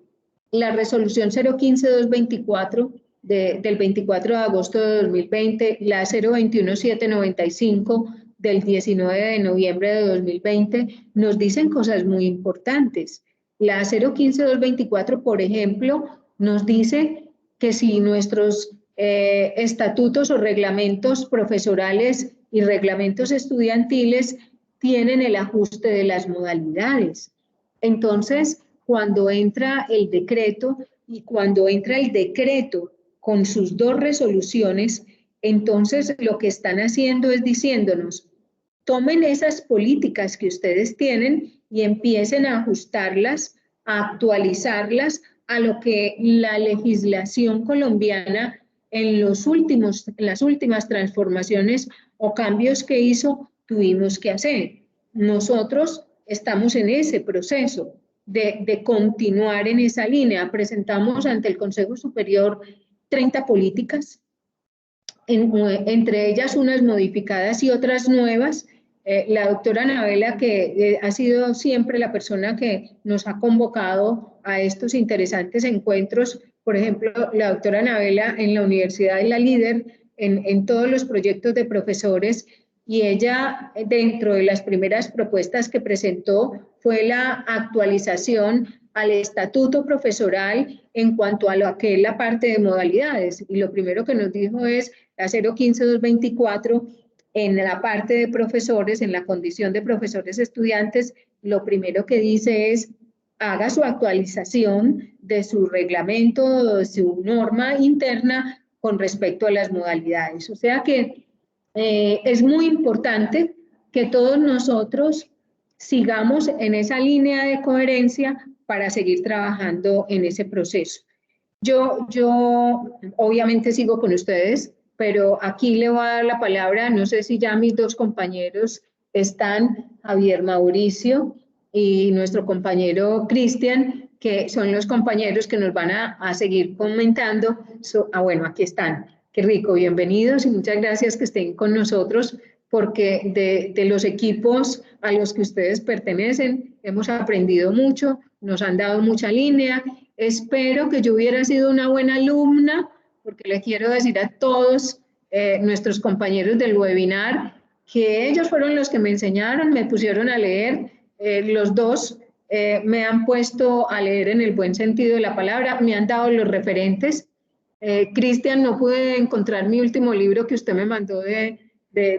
la resolución 015-224 del 24 de agosto de 2020, la 021-795 del 19 de noviembre de 2020, nos dicen cosas muy importantes. La 015-224, por ejemplo, nos dice que si nuestros estatutos o reglamentos profesorales y reglamentos estudiantiles tienen el ajuste de las modalidades. Entonces, cuando entra el decreto y cuando entra el decreto con sus dos resoluciones, entonces lo que están haciendo es diciéndonos, tomen esas políticas que ustedes tienen y empiecen a ajustarlas, a actualizarlas a lo que la legislación colombiana en las últimas transformaciones o cambios que hizo, tuvimos que hacer. Nosotros estamos en ese proceso de continuar en esa línea. Presentamos ante el Consejo Superior 30 políticas, entre ellas unas modificadas y otras nuevas. La doctora Anabela, que ha sido siempre la persona que nos ha convocado a estos interesantes encuentros, por ejemplo, la doctora Anabela en la universidad es la líder en todos los proyectos de profesores, y ella, dentro de las primeras propuestas que presentó, fue la actualización al estatuto profesoral en cuanto a lo que es la parte de modalidades. Y lo primero que nos dijo es la 015-224, en la parte de profesores, en la condición de profesores estudiantes, lo primero que dice es haga su actualización de su reglamento, de su norma interna con respecto a las modalidades. O sea que es muy importante que todos nosotros sigamos en esa línea de coherencia para seguir trabajando en ese proceso. Yo obviamente sigo con ustedes, pero aquí le voy a dar la palabra, no sé si ya mis dos compañeros están, Javier Mauricio y nuestro compañero Cristian, que son los compañeros que nos van a seguir comentando. Bueno, aquí están. Qué rico, bienvenidos y muchas gracias que estén con nosotros, porque de los equipos a los que ustedes pertenecen hemos aprendido mucho, nos han dado mucha línea. Espero que yo hubiera sido una buena alumna, porque les quiero decir a todos nuestros compañeros del webinar que ellos fueron los que me enseñaron, me pusieron a leer, los dos me han puesto a leer en el buen sentido de la palabra, me han dado los referentes. Cristian, no pude encontrar mi último libro que usted me mandó de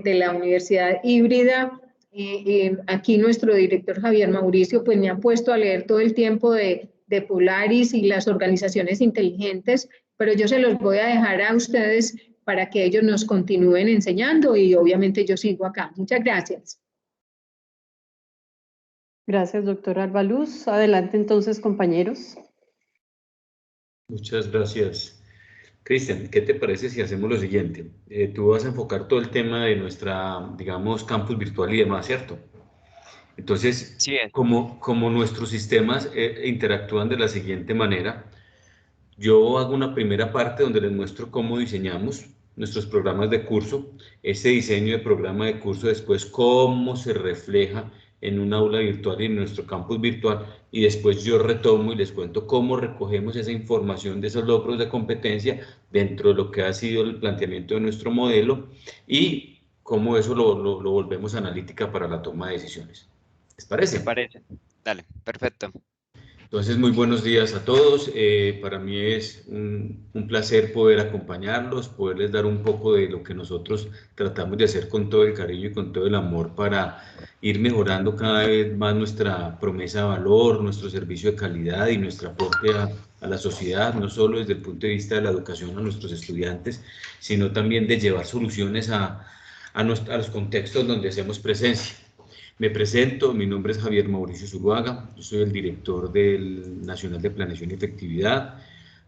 la Universidad Híbrida, y aquí nuestro director Javier Mauricio pues me ha puesto a leer todo el tiempo de Polaris y las organizaciones inteligentes, pero yo se los voy a dejar a ustedes para que ellos nos continúen enseñando y obviamente yo sigo acá. Muchas gracias. Gracias, doctora Albaluz. Adelante entonces, compañeros. Muchas gracias. Cristian, ¿qué te parece si hacemos lo siguiente? Tú vas a enfocar todo el tema de nuestra, digamos, campus virtual y demás, ¿cierto? Entonces, sí, como nuestros sistemas interactúan de la siguiente manera, yo hago una primera parte donde les muestro cómo diseñamos nuestros programas de curso, ese diseño de programa de curso después cómo se refleja en un aula virtual y en nuestro campus virtual, y después yo retomo y les cuento cómo recogemos esa información de esos logros de competencia dentro de lo que ha sido el planteamiento de nuestro modelo, y cómo eso lo volvemos analítica para la toma de decisiones. ¿Les parece? Me parece. Dale, perfecto. Entonces, muy buenos días a todos. Para mí es un placer poder acompañarlos, poderles dar un poco de lo que nosotros tratamos de hacer con todo el cariño y con todo el amor para ir mejorando cada vez más nuestra promesa de valor, nuestro servicio de calidad y nuestra aporte a la sociedad, no solo desde el punto de vista de la educación a nuestros estudiantes, sino también de llevar soluciones a los contextos donde hacemos presencia. Me presento, mi nombre es Javier Mauricio Zuluaga, yo soy el director del Nacional de Planeación y Efectividad.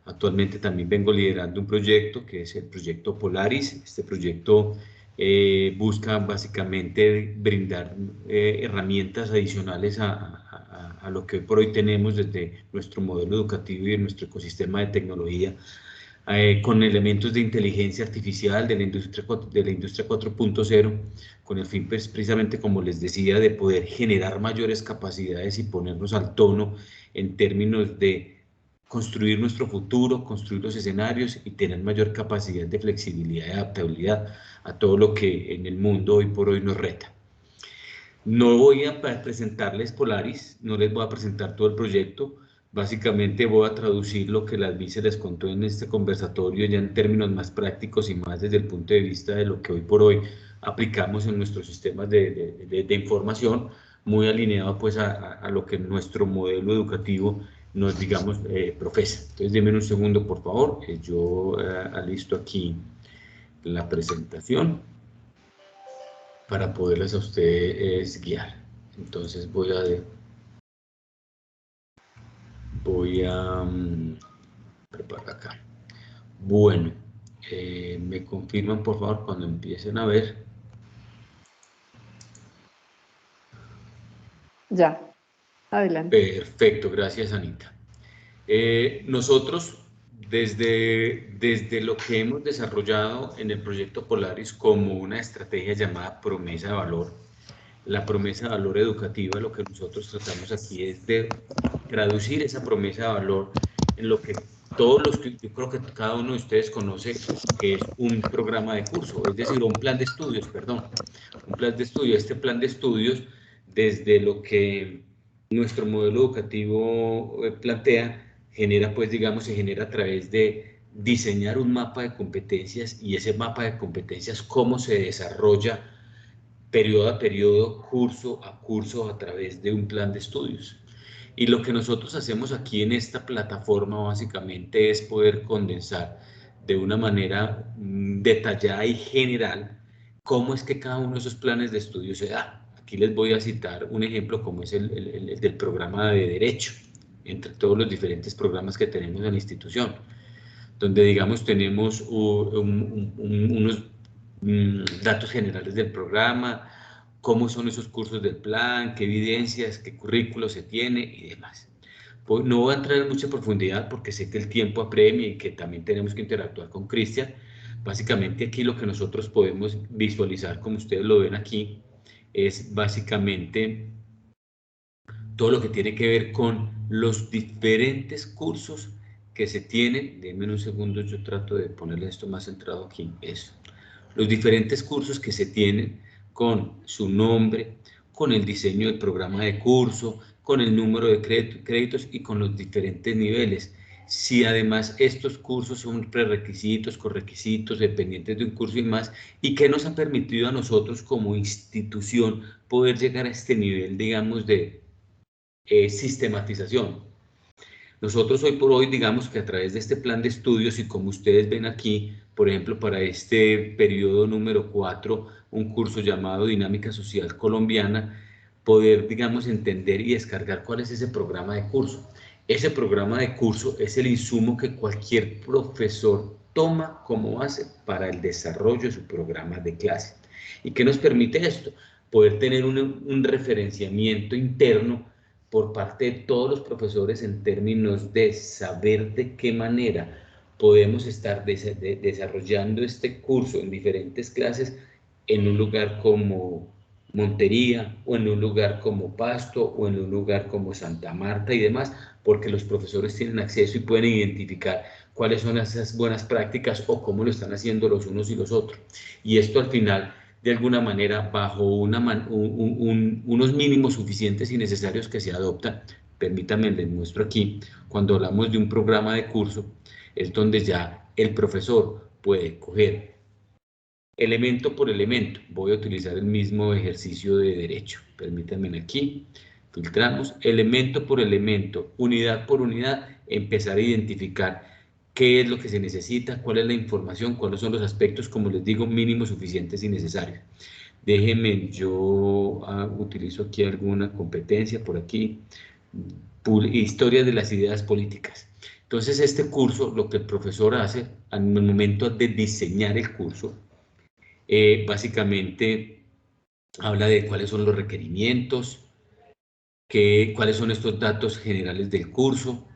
Actualmente también vengo liderando un proyecto que es el proyecto Polaris. Este proyecto busca básicamente brindar herramientas adicionales a lo que hoy por hoy tenemos desde nuestro modelo educativo y nuestro ecosistema de tecnología, con elementos de inteligencia artificial de la industria 4.0, con el fin, pues, precisamente, como les decía, de poder generar mayores capacidades y ponernos al tono en términos de construir nuestro futuro, construir los escenarios y tener mayor capacidad de flexibilidad y adaptabilidad a todo lo que en el mundo hoy por hoy nos reta. No voy a presentarles Polaris, no les voy a presentar todo el proyecto. Básicamente voy a traducir lo que la vice les contó en este conversatorio ya en términos más prácticos y más desde el punto de vista de lo que hoy por hoy aplicamos en nuestros sistemas de información, muy alineado pues a lo que nuestro modelo educativo nos, digamos, profesa. Entonces, denme un segundo, por favor. Yo alisto aquí la presentación para poderles a ustedes guiar. Entonces voy a preparar acá. Bueno, me confirman por favor cuando empiecen a ver. Ya, adelante. Perfecto, gracias Anita. Nosotros desde lo que hemos desarrollado en el proyecto Polaris como una estrategia llamada promesa de valor, la promesa de valor educativa, lo que nosotros tratamos aquí es de traducir esa promesa de valor en lo que yo creo que cada uno de ustedes conoce, que es un programa de curso, es decir, un plan de estudios, perdón, un plan de estudios. Este plan de estudios, desde lo que nuestro modelo educativo plantea, genera, pues, digamos, se genera a través de diseñar un mapa de competencias, y ese mapa de competencias, cómo se desarrolla periodo a periodo, curso a curso, a través de un plan de estudios. Y lo que nosotros hacemos aquí en esta plataforma básicamente es poder condensar de una manera detallada y general cómo es que cada uno de esos planes de estudio se da. Aquí les voy a citar un ejemplo como es el del programa de Derecho, entre todos los diferentes programas que tenemos en la institución, donde, digamos, tenemos unos datos generales del programa, cómo son esos cursos del plan, qué evidencias, qué currículo se tiene y demás. Pues no voy a entrar en mucha profundidad porque sé que el tiempo apremia y que también tenemos que interactuar con Cristian. Básicamente aquí lo que nosotros podemos visualizar, como ustedes lo ven aquí, es básicamente todo lo que tiene que ver con los diferentes cursos que se tienen. Denme un segundo, yo trato de ponerle esto más centrado aquí. Eso. Los diferentes cursos que se tienen con su nombre, con el diseño del programa de curso, con el número de créditos y con los diferentes niveles. Si además estos cursos son prerequisitos, correquisitos, dependientes de un curso y más, y que nos ha permitido a nosotros como institución poder llegar a este nivel, digamos, de sistematización. Nosotros hoy por hoy, digamos que a través de este plan de estudios, y como ustedes ven aquí, por ejemplo, para este periodo número 4, un curso llamado Dinámica Social Colombiana, poder, digamos, entender y descargar cuál es ese programa de curso. Ese programa de curso es el insumo que cualquier profesor toma como base para el desarrollo de su programa de clase. ¿Y qué nos permite esto? Poder tener un referenciamiento interno por parte de todos los profesores en términos de saber de qué manera podemos estar desarrollando este curso en diferentes clases en un lugar como Montería, o en un lugar como Pasto, o en un lugar como Santa Marta y demás, porque los profesores tienen acceso y pueden identificar cuáles son esas buenas prácticas o cómo lo están haciendo los unos y los otros. Y esto al final de alguna manera bajo unos mínimos suficientes y necesarios que se adoptan. Permítanme, les muestro aquí, cuando hablamos de un programa de curso, es donde ya el profesor puede coger elemento por elemento. Voy a utilizar el mismo ejercicio de derecho. Permítanme aquí, filtramos, elemento por elemento, unidad por unidad, empezar a identificar qué es lo que se necesita, cuál es la información, cuáles son los aspectos, como les digo, mínimos, suficientes y necesarios. Déjenme, yo utilizo aquí alguna competencia por aquí, historia de las ideas políticas. Entonces, este curso, lo que el profesor hace al momento de diseñar el curso, básicamente habla de cuáles son los requerimientos, cuáles son estos datos generales del curso,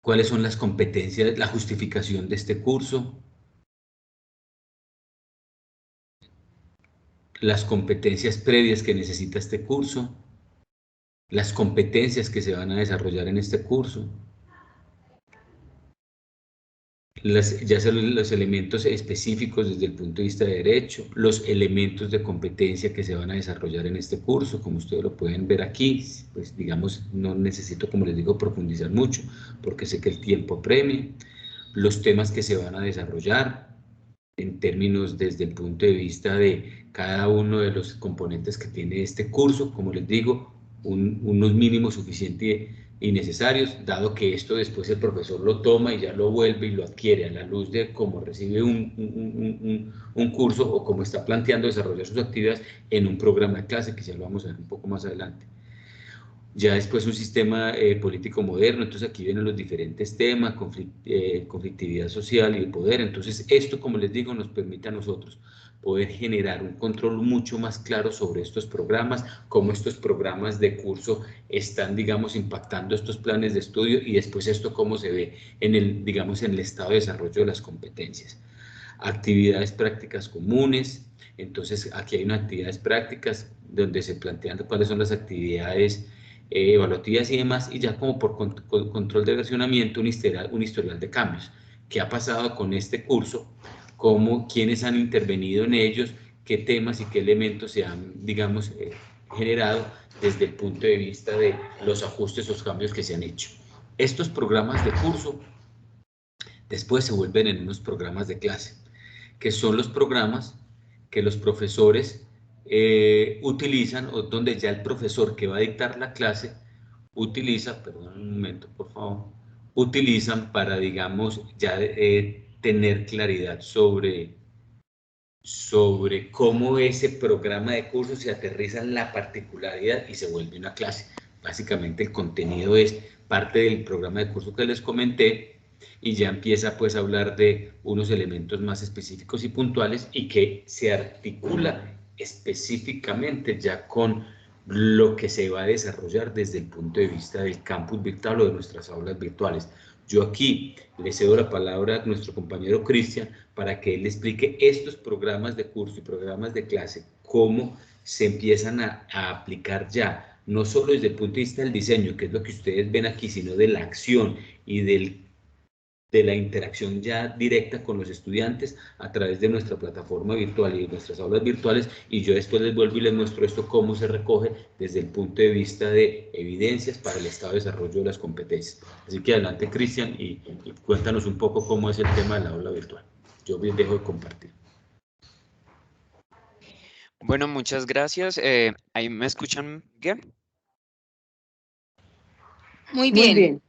cuáles son las competencias, la justificación de este curso, las competencias previas que necesita este curso, las competencias que se van a desarrollar en este curso, ya sean los elementos específicos desde el punto de vista de derecho, los elementos de competencia que se van a desarrollar en este curso, como ustedes lo pueden ver aquí, pues digamos, no necesito, como les digo, profundizar mucho, porque sé que el tiempo apremia, los temas que se van a desarrollar, en términos desde el punto de vista de cada uno de los componentes que tiene este curso, como les digo, unos mínimos suficientes y necesarios, dado que esto después el profesor lo toma y ya lo vuelve y lo adquiere a la luz de cómo recibe un curso o cómo está planteando desarrollar sus actividades en un programa de clase, que ya lo vamos a ver un poco más adelante. Ya después un sistema político moderno, entonces aquí vienen los diferentes temas, conflictividad social y el poder. Entonces esto, como les digo, nos permite a nosotros poder generar un control mucho más claro sobre estos programas, cómo estos programas de curso están, digamos, impactando estos planes de estudio y después esto cómo se ve en el, digamos, en el estado de desarrollo de las competencias. Actividades prácticas comunes, entonces aquí hay unas actividades prácticas donde se plantean cuáles son las actividades evaluativas y demás, y ya como por control de versionamiento, un historial de cambios. ¿Qué ha pasado con este curso? ¿Cómo, quiénes han intervenido en ellos? ¿Qué temas y qué elementos se han, digamos, generado desde el punto de vista de los ajustes o cambios que se han hecho? Estos programas de curso después se vuelven en unos programas de clase, que son los programas que los profesores utilizan, o donde ya el profesor que va a dictar la clase utiliza, perdón un momento por favor, utilizan para, digamos, ya tener claridad sobre cómo ese programa de curso se aterriza en la particularidad y se vuelve una clase. Básicamente el contenido es parte del programa de curso que les comenté y ya empieza pues a hablar de unos elementos más específicos y puntuales y que se articula específicamente ya con lo que se va a desarrollar desde el punto de vista del campus virtual o de nuestras aulas virtuales. Yo aquí le cedo la palabra a nuestro compañero Cristian para que él explique estos programas de curso y programas de clase, cómo se empiezan a aplicar ya, no solo desde el punto de vista del diseño, que es lo que ustedes ven aquí, sino de la acción y de la interacción ya directa con los estudiantes a través de nuestra plataforma virtual y de nuestras aulas virtuales, y yo después les vuelvo y les muestro esto cómo se recoge desde el punto de vista de evidencias para el estado de desarrollo de las competencias. Así que adelante, Cristian, y cuéntanos un poco cómo es el tema del aula virtual. Yo dejo de compartir. Bueno, muchas gracias. ¿Ahí me escuchan bien? Muy bien. Muy bien.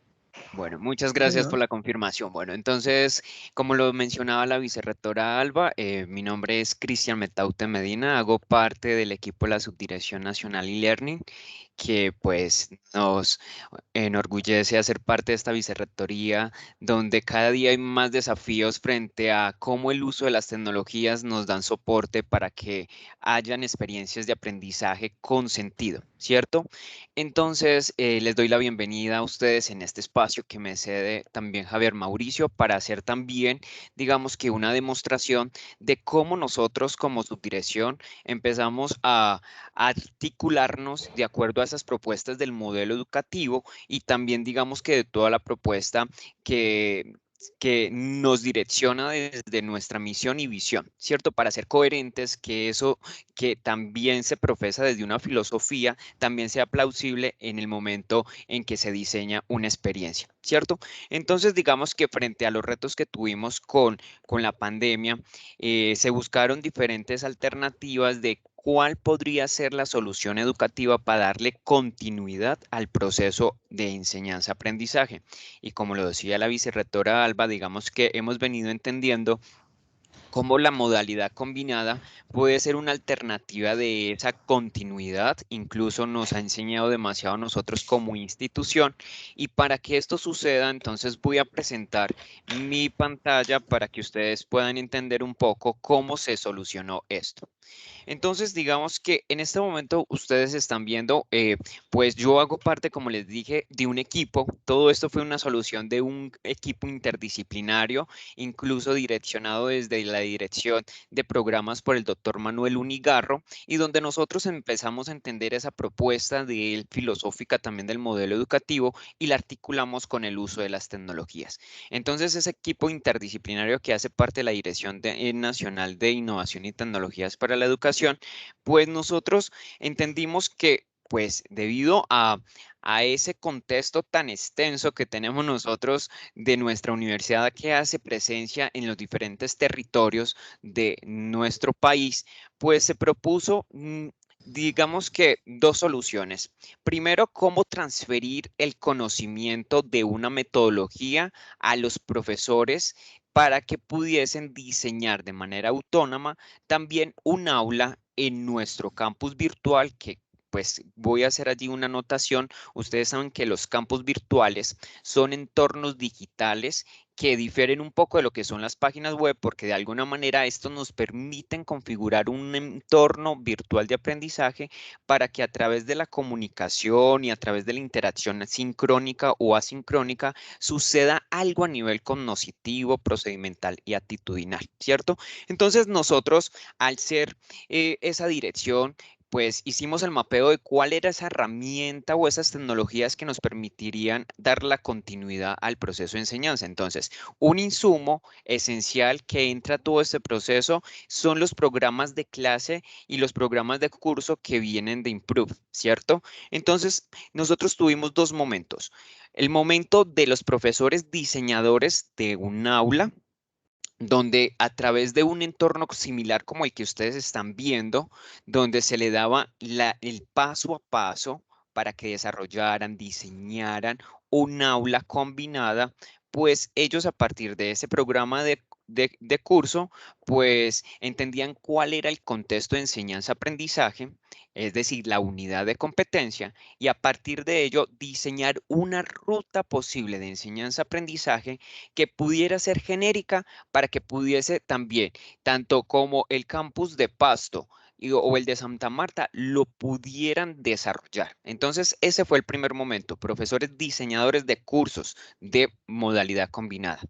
Bueno, muchas gracias por la confirmación. Bueno, entonces, como lo mencionaba la vicerrectora Alba, mi nombre es Cristian Metaute Medina, hago parte del equipo de la Subdirección Nacional e-Learning, que pues nos enorgullece hacer parte de esta vicerrectoría, donde cada día hay más desafíos frente a cómo el uso de las tecnologías nos dan soporte para que hayan experiencias de aprendizaje con sentido, ¿cierto? Entonces, les doy la bienvenida a ustedes en este espacio que me cede también Javier Mauricio para hacer también, digamos que una demostración de cómo nosotros como subdirección empezamos a articularnos de acuerdo a esas propuestas del modelo educativo y también digamos que de toda la propuesta que que nos direcciona desde nuestra misión y visión, ¿cierto? Para ser coherentes, que eso que también se profesa desde una filosofía, también sea plausible en el momento en que se diseña una experiencia, ¿cierto? Entonces, digamos que frente a los retos que tuvimos con la pandemia, se buscaron diferentes alternativas de cuál podría ser la solución educativa para darle continuidad al proceso de enseñanza-aprendizaje. Y como lo decía la vicerrectora Alba, digamos que hemos venido entendiendo cómo la modalidad combinada puede ser una alternativa de esa continuidad, incluso nos ha enseñado demasiado a nosotros como institución. Y para que esto suceda, entonces voy a presentar mi pantalla para que ustedes puedan entender un poco cómo se solucionó esto. Entonces, digamos que en este momento ustedes están viendo, pues yo hago parte, como les dije, de un equipo. Todo esto fue una solución de un equipo interdisciplinario, incluso direccionado desde la dirección de programas por el doctor Manuel Unigarro, y donde nosotros empezamos a entender esa propuesta de él, filosófica también del modelo educativo, y la articulamos con el uso de las tecnologías. Entonces, ese equipo interdisciplinario que hace parte de la Dirección Nacional de Innovación y Tecnologías para la Educación, pues nosotros entendimos que, pues debido a ese contexto tan extenso que tenemos nosotros de nuestra universidad que hace presencia en los diferentes territorios de nuestro país, pues se propuso digamos que dos soluciones. Primero, cómo transferir el conocimiento de una metodología a los profesores para que pudiesen diseñar de manera autónoma también un aula en nuestro campus virtual que pues voy a hacer allí una anotación. Ustedes saben que los campus virtuales son entornos digitales que difieren un poco de lo que son las páginas web, porque de alguna manera estos nos permiten configurar un entorno virtual de aprendizaje para que a través de la comunicación y a través de la interacción sincrónica o asincrónica suceda algo a nivel cognoscitivo, procedimental y actitudinal, ¿cierto? Entonces nosotros, al ser esa dirección, pues hicimos el mapeo de cuál era esa herramienta o esas tecnologías que nos permitirían dar la continuidad al proceso de enseñanza. Entonces, un insumo esencial que entra a todo este proceso son los programas de clase y los programas de curso que vienen de Improve, ¿cierto? Entonces, nosotros tuvimos dos momentos. El momento de los profesores diseñadores de un aula, donde a través de un entorno similar como el que ustedes están viendo, donde se le daba el paso a paso para que desarrollaran, diseñaran un aula combinada, pues ellos a partir de ese programa de curso, pues entendían cuál era el contexto de enseñanza-aprendizaje, es decir, la unidad de competencia, y a partir de ello diseñar una ruta posible de enseñanza-aprendizaje que pudiera ser genérica para que pudiese también, tanto como el campus de Pasto o el de Santa Marta, lo pudieran desarrollar. Entonces, ese fue el primer momento, profesores diseñadores de cursos de modalidad combinada.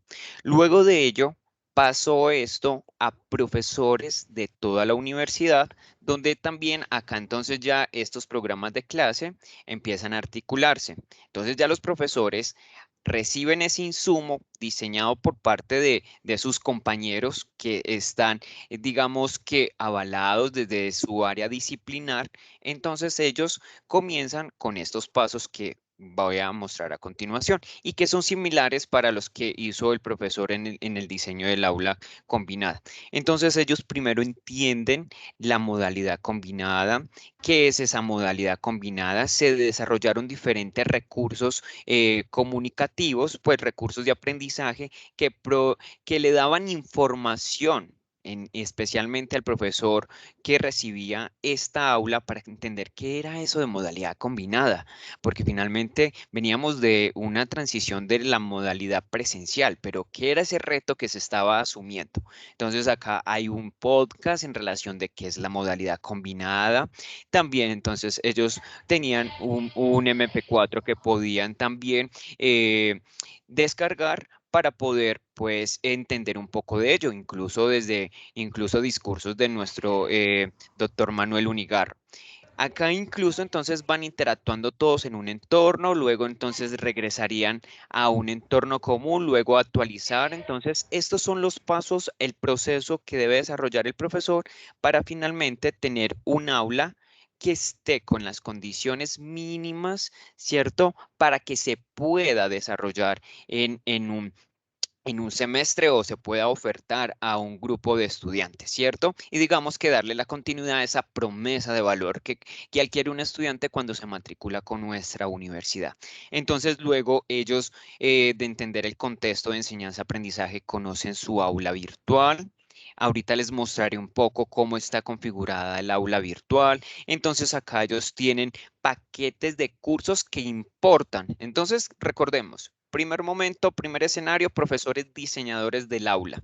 Luego de ello, pasó esto a profesores de toda la universidad, donde también acá entonces ya estos programas de clase empiezan a articularse. Entonces ya los profesores reciben ese insumo diseñado por parte de sus compañeros que están, digamos que avalados desde su área disciplinar. Entonces ellos comienzan con estos pasos que voy a mostrar a continuación y que son similares para los que hizo el profesor en el diseño del aula combinada. Entonces ellos primero entienden la modalidad combinada. ¿Qué es esa modalidad combinada? Se desarrollaron diferentes recursos comunicativos, pues recursos de aprendizaje que le daban información especialmente al profesor que recibía esta aula para entender qué era eso de modalidad combinada, porque finalmente veníamos de una transición de la modalidad presencial, pero ¿qué era ese reto que se estaba asumiendo? Entonces acá hay un podcast en relación de qué es la modalidad combinada. También entonces ellos tenían un MP4 que podían también descargar para poder pues entender un poco de ello, incluso discursos de nuestro doctor Manuel Unigarro. Acá incluso entonces van interactuando todos en un entorno, luego entonces regresarían a un entorno común, luego actualizar. Entonces estos son los pasos, el proceso que debe desarrollar el profesor para finalmente tener un aula que esté con las condiciones mínimas, ¿cierto? Para que se pueda desarrollar en un semestre o se pueda ofertar a un grupo de estudiantes, ¿cierto? Y digamos que darle la continuidad a esa promesa de valor que adquiere un estudiante cuando se matricula con nuestra universidad. Entonces, luego ellos, de entender el contexto de enseñanza-aprendizaje, conocen su aula virtual. Ahorita les mostraré un poco cómo está configurada el aula virtual. Entonces, acá ellos tienen paquetes de cursos que importan. Entonces, recordemos, primer momento, primer escenario, profesores diseñadores del aula,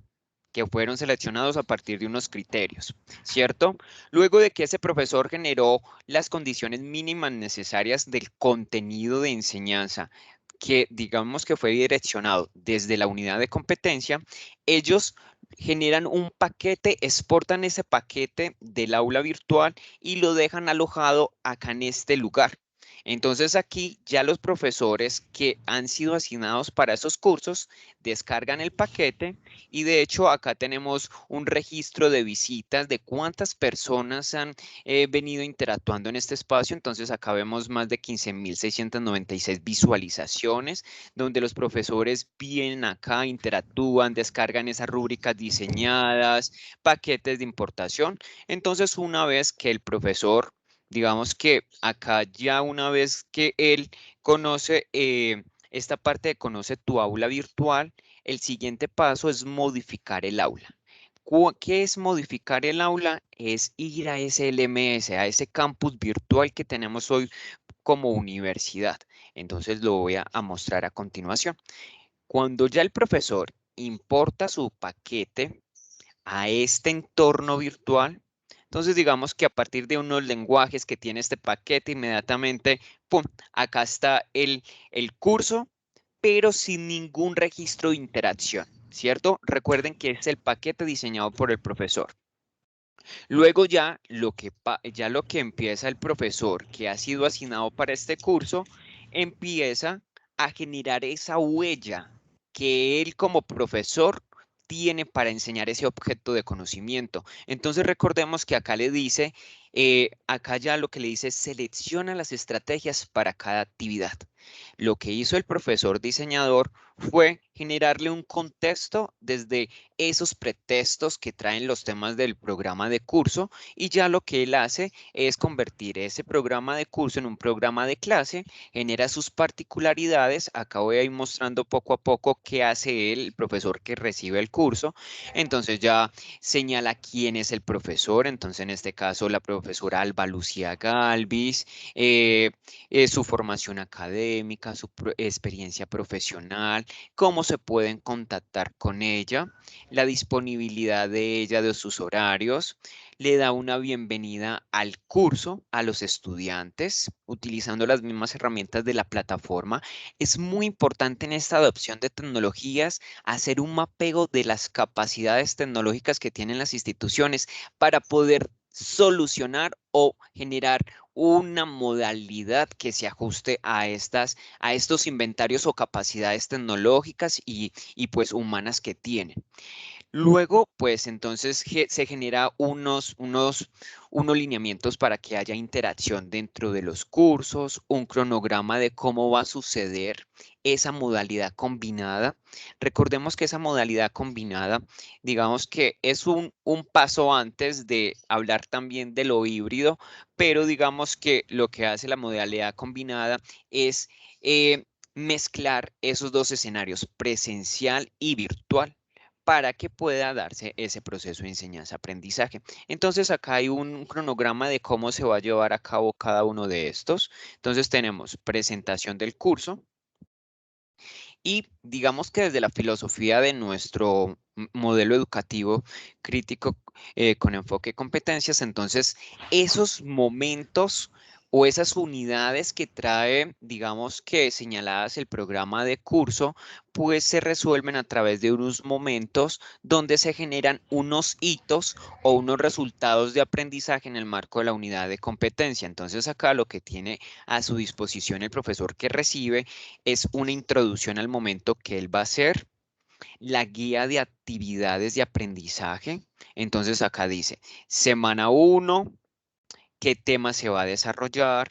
que fueron seleccionados a partir de unos criterios, ¿cierto? Luego de que ese profesor generó las condiciones mínimas necesarias del contenido de enseñanza, que digamos que fue direccionado desde la unidad de competencia, ellos generan un paquete, exportan ese paquete del aula virtual y lo dejan alojado acá en este lugar. Entonces aquí ya los profesores que han sido asignados para esos cursos descargan el paquete y de hecho acá tenemos un registro de visitas de cuántas personas han venido interactuando en este espacio. Entonces acá vemos más de 15.696 visualizaciones donde los profesores vienen acá, interactúan, descargan esas rúbricas diseñadas, paquetes de importación. Entonces una vez que el profesor, digamos que acá ya una vez que él conoce esta parte de conoce tu aula virtual, el siguiente paso es modificar el aula. ¿Qué es modificar el aula? Es ir a ese LMS, a ese campus virtual que tenemos hoy como universidad. Entonces lo voy a mostrar a continuación. Cuando ya el profesor importa su paquete a este entorno virtual, entonces digamos que a partir de unos lenguajes que tiene este paquete, inmediatamente, ¡pum!, acá está el curso, pero sin ningún registro de interacción, ¿cierto? Recuerden que es el paquete diseñado por el profesor. Luego ya lo que empieza el profesor que ha sido asignado para este curso, empieza a generar esa huella que él como profesor tiene para enseñar ese objeto de conocimiento. Entonces recordemos que acá le dice, acá ya lo que le dice es selecciona las estrategias para cada actividad. Lo que hizo el profesor diseñador fue generarle un contexto desde esos pretextos que traen los temas del programa de curso y ya lo que él hace es convertir ese programa de curso en un programa de clase, genera sus particularidades. Acá voy a ir mostrando poco a poco qué hace él, el profesor que recibe el curso. Entonces ya señala quién es el profesor, entonces en este caso la profesora Alba Lucía Galvis, su formación académica, su experiencia profesional, cómo se pueden contactar con ella, la disponibilidad de ella de sus horarios, le da una bienvenida al curso a los estudiantes utilizando las mismas herramientas de la plataforma. Es muy importante en esta adopción de tecnologías hacer un mapeo de las capacidades tecnológicas que tienen las instituciones para poder solucionar o generar una modalidad que se ajuste a estos inventarios o capacidades tecnológicas y pues humanas que tienen. Luego, pues entonces se genera unos lineamientos para que haya interacción dentro de los cursos, un cronograma de cómo va a suceder esa modalidad combinada. Recordemos que esa modalidad combinada, digamos que es un paso antes de hablar también de lo híbrido, pero digamos que lo que hace la modalidad combinada es mezclar esos dos escenarios, presencial y virtual, para que pueda darse ese proceso de enseñanza-aprendizaje. Entonces acá hay un cronograma de cómo se va a llevar a cabo cada uno de estos. Entonces tenemos presentación del curso y digamos que desde la filosofía de nuestro modelo educativo crítico con enfoque competencias, entonces esos momentos o esas unidades que trae, digamos que señaladas el programa de curso, pues se resuelven a través de unos momentos donde se generan unos hitos o unos resultados de aprendizaje en el marco de la unidad de competencia. Entonces acá lo que tiene a su disposición el profesor que recibe es una introducción al momento que él va a hacer, la guía de actividades de aprendizaje. Entonces acá dice, semana 1, qué tema se va a desarrollar,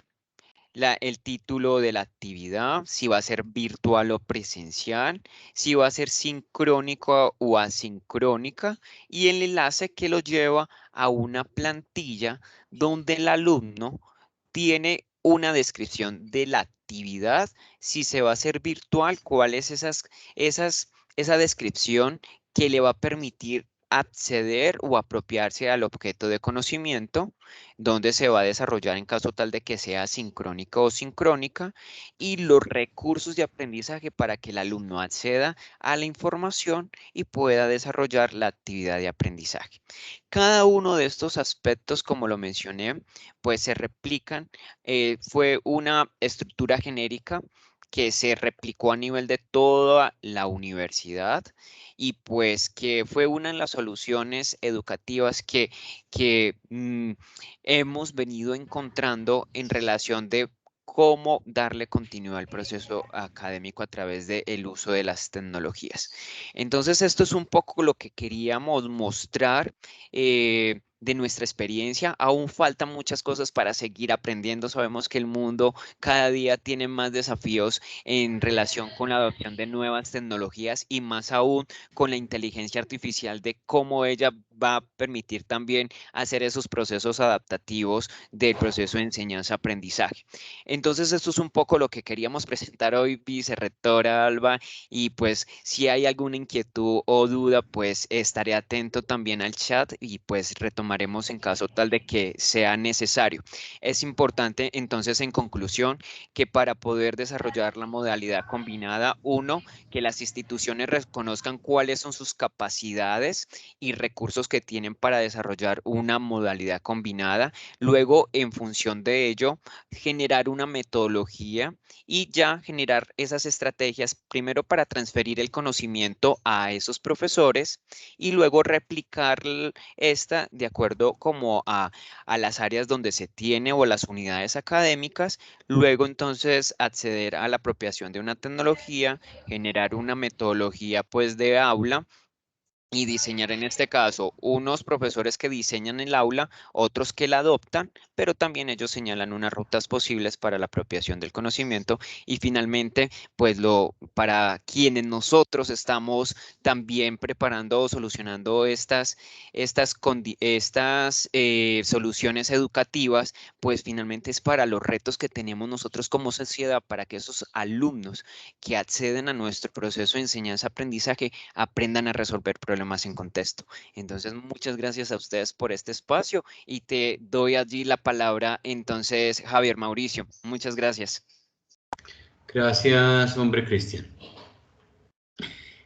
el título de la actividad, si va a ser virtual o presencial, si va a ser sincrónica o asincrónica, y el enlace que lo lleva a una plantilla donde el alumno tiene una descripción de la actividad, si se va a hacer virtual, cuál es esa descripción que le va a permitir acceder o apropiarse al objeto de conocimiento, donde se va a desarrollar en caso tal de que sea sincrónica o sincrónica, y los recursos de aprendizaje para que el alumno acceda a la información y pueda desarrollar la actividad de aprendizaje. Cada uno de estos aspectos, como lo mencioné, pues se replican. Fue una estructura genérica que se replicó a nivel de toda la universidad y pues que fue una de las soluciones educativas que hemos venido encontrando en relación de cómo darle continuidad al proceso académico a través del uso de las tecnologías. Entonces, esto es un poco lo que queríamos mostrar de nuestra experiencia. Aún faltan muchas cosas para seguir aprendiendo. Sabemos que el mundo cada día tiene más desafíos en relación con la adopción de nuevas tecnologías y más aún con la inteligencia artificial, de cómo ella va a permitir también hacer esos procesos adaptativos del proceso de enseñanza-aprendizaje. Entonces, esto es un poco lo que queríamos presentar hoy, vicerrectora Alba, y pues si hay alguna inquietud o duda, pues estaré atento también al chat y pues retomaremos en caso tal de que sea necesario. Es importante entonces, en conclusión, que para poder desarrollar la modalidad combinada, uno, que las instituciones reconozcan cuáles son sus capacidades y recursos que tienen para desarrollar una modalidad combinada. Luego, en función de ello, generar una metodología y ya generar esas estrategias, primero para transferir el conocimiento a esos profesores y luego replicar esta de acuerdo como a las áreas donde se tiene o las unidades académicas. Luego entonces acceder a la apropiación de una tecnología, generar una metodología pues de aula y diseñar en este caso unos profesores que diseñan el aula, otros que la adoptan, pero también ellos señalan unas rutas posibles para la apropiación del conocimiento y finalmente, pues para quienes nosotros estamos también preparando o solucionando estas soluciones educativas, pues finalmente es para los retos que tenemos nosotros como sociedad, para que esos alumnos que acceden a nuestro proceso de enseñanza-aprendizaje aprendan a resolver problemas en contexto. Entonces, muchas gracias a ustedes por este espacio y te doy allí la palabra entonces, Javier Mauricio. Muchas gracias. Gracias, hombre Cristian.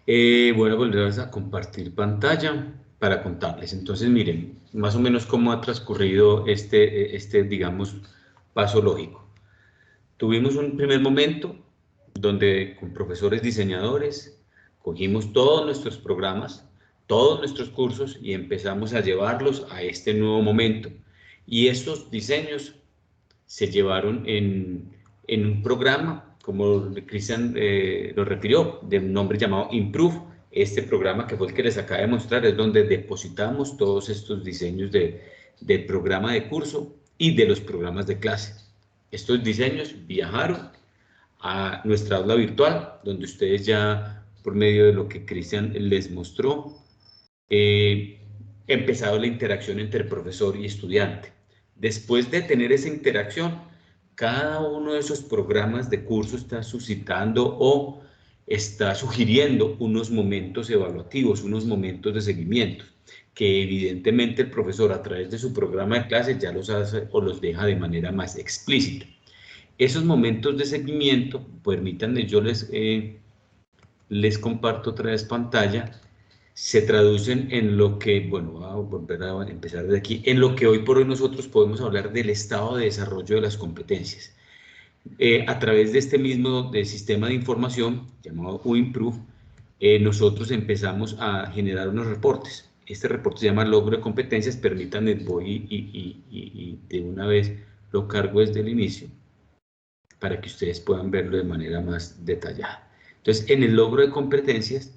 Bueno, volvemos a compartir pantalla para contarles. Entonces, miren, más o menos cómo ha transcurrido digamos, paso lógico. Tuvimos un primer momento donde con profesores diseñadores cogimos todos nuestros programas, todos nuestros cursos y empezamos a llevarlos a este nuevo momento. Y estos diseños se llevaron en un programa, como Cristian lo refirió, de un nombre llamado Improve. Este programa, que fue el que les acabo de mostrar, es donde depositamos todos estos diseños del programa de curso y de los programas de clase. Estos diseños viajaron a nuestra aula virtual, donde ustedes ya, por medio de lo que Cristian les mostró, empezado la interacción entre profesor y estudiante. Después de tener esa interacción, cada uno de esos programas de curso está suscitando o está sugiriendo unos momentos evaluativos, unos momentos de seguimiento, que evidentemente el profesor a través de su programa de clase ya los hace o los deja de manera más explícita. Esos momentos de seguimiento, permítanme, yo les comparto otra vez pantalla. se traducen en lo que, bueno, voy a volver a empezar de aquí, en lo que hoy por hoy nosotros podemos hablar del estado de desarrollo de las competencias. A través de este mismo sistema de información llamado UIMPROVE, nosotros empezamos a generar unos reportes. Este reporte se llama Logro de Competencias. Permítanme, voy y de una vez lo cargo desde el inicio para que ustedes puedan verlo de manera más detallada. Entonces, en el logro de competencias,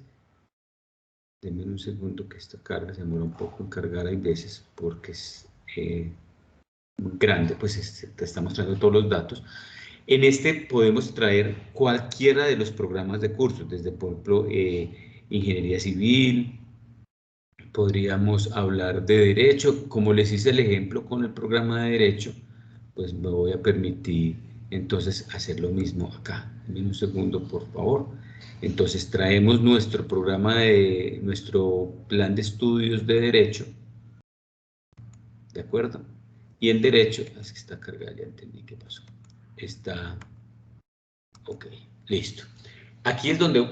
denme un segundo que esta carga se demora un poco en cargar, hay veces porque es muy grande, pues te está mostrando todos los datos. En este podemos traer cualquiera de los programas de cursos, desde, por ejemplo, ingeniería civil, podríamos hablar de derecho. Como les hice el ejemplo con el programa de derecho, pues me voy a permitir entonces hacer lo mismo acá. Dame un segundo, por favor. Entonces traemos nuestro programa nuestro plan de estudios de derecho, ¿de acuerdo? Y en derecho, es que está cargada, ya entendí qué pasó. Está, ok, listo. Aquí es donde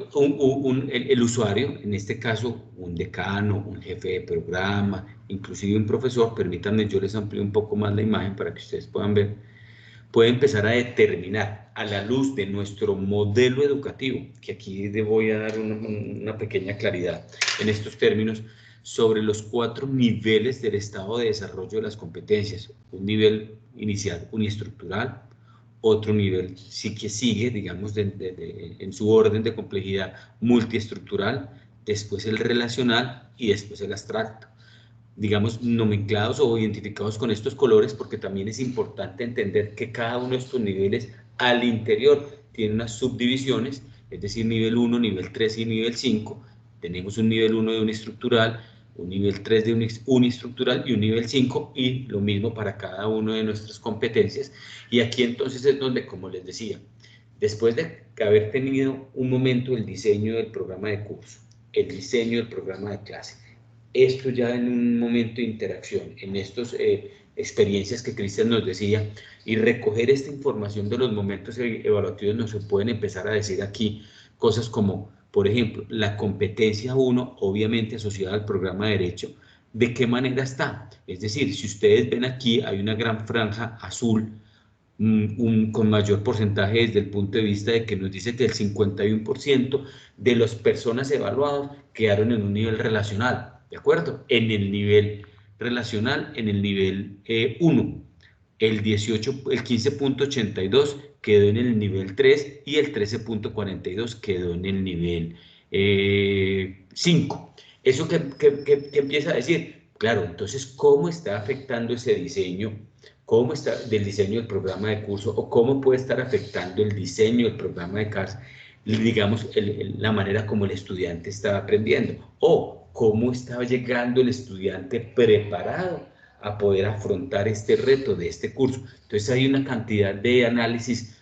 el usuario, en este caso un decano, un jefe de programa, inclusive un profesor, permítanme, yo les amplío un poco más la imagen para que ustedes puedan ver, puede empezar a determinar a la luz de nuestro modelo educativo, que aquí le voy a dar una pequeña claridad en estos términos, sobre los 4 niveles del estado de desarrollo de las competencias. Un nivel inicial uniestructural, otro nivel sí que sigue, digamos, en su orden de complejidad multiestructural, después el relacional y después el abstracto. Digamos, nomenclados o identificados con estos colores, porque también es importante entender que cada uno de estos niveles al interior tiene unas subdivisiones, es decir, nivel 1, nivel 3 y nivel 5. Tenemos un nivel 1 de uniestructural, un nivel 3 de uniestructural y un nivel 5, y lo mismo para cada una de nuestras competencias. Y aquí entonces es donde, como les decía, después de haber tenido un momento el diseño del programa de curso, el diseño del programa de clase, esto ya en un momento de interacción, en estas experiencias que Cristian nos decía, y recoger esta información de los momentos evaluativos, nos pueden empezar a decir aquí cosas como, por ejemplo, la competencia 1, obviamente asociada al programa de derecho, ¿de qué manera está? Es decir, si ustedes ven aquí, hay una gran franja azul, con mayor porcentaje desde el punto de vista de que nos dice que el 51% de las personas evaluadas quedaron en un nivel relacional, ¿de acuerdo? En el nivel relacional, en el nivel 1, el 15.82 quedó en el nivel 3 y el 13.42 quedó en el nivel 5. ¿Eso qué empieza a decir? Claro, entonces, ¿cómo está afectando ese diseño? ¿Cómo está del diseño del programa de curso o cómo puede estar afectando el diseño del programa de CARS, digamos, la manera como el estudiante está aprendiendo? O cómo está llegando el estudiante preparado a poder afrontar este reto de este curso. Entonces hay una cantidad de análisis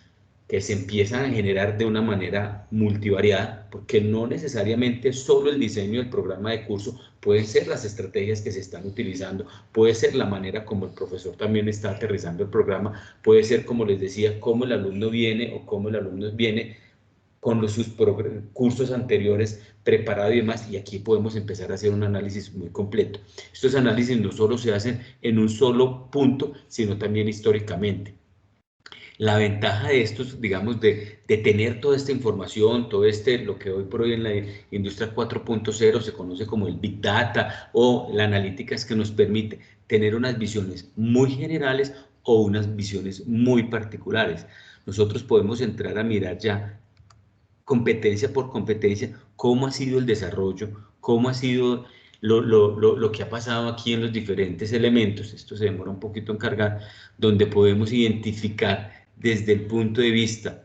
que se empiezan a generar de una manera multivariada, porque no necesariamente solo el diseño del programa de curso, pueden ser las estrategias que se están utilizando, puede ser la manera como el profesor también está aterrizando el programa, puede ser, como les decía, cómo el alumno viene o cómo el alumno viene con sus cursos anteriores preparado y demás, y aquí podemos empezar a hacer un análisis muy completo. Estos análisis no solo se hacen en un solo punto, sino también históricamente. La ventaja de estos, digamos, de tener toda esta información, todo lo que hoy por hoy en la industria 4.0 se conoce como el Big Data o la analítica, es que nos permite tener unas visiones muy generales o unas visiones muy particulares. Nosotros podemos entrar a mirar ya competencia por competencia, cómo ha sido el desarrollo, cómo ha sido lo que ha pasado aquí en los diferentes elementos. Esto se demora un poquito en cargar, donde podemos identificar desde el punto de vista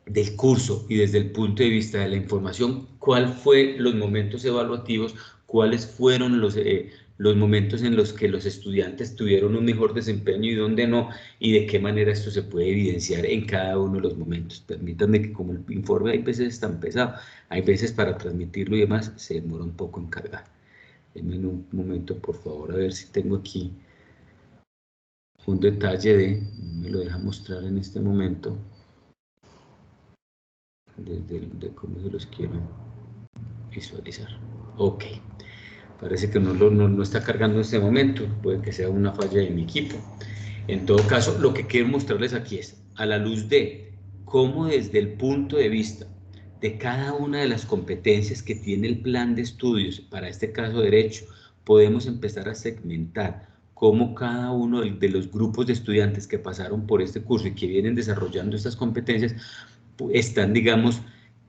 del curso y desde el punto de vista de la información, cuál fue los momentos evaluativos, cuáles fueron los momentos en los que los estudiantes tuvieron un mejor desempeño y dónde no, y de qué manera esto se puede evidenciar en cada uno de los momentos. Permítanme que, como el informe hay veces es tan pesado, hay veces para transmitirlo y demás se demora un poco en cargar. Denme un momento, por favor, a ver si tengo aquí un detalle me lo deja mostrar en este momento, de cómo se los quiero Visualizar. Ok. Parece que no está cargando en este momento. Puede que sea una falla de mi equipo. En todo caso, lo que quiero mostrarles aquí es, a la luz de cómo desde el punto de vista de cada una de las competencias que tiene el plan de estudios, para este caso derecho, podemos empezar a segmentar cómo cada uno de los grupos de estudiantes que pasaron por este curso y que vienen desarrollando estas competencias, están, digamos,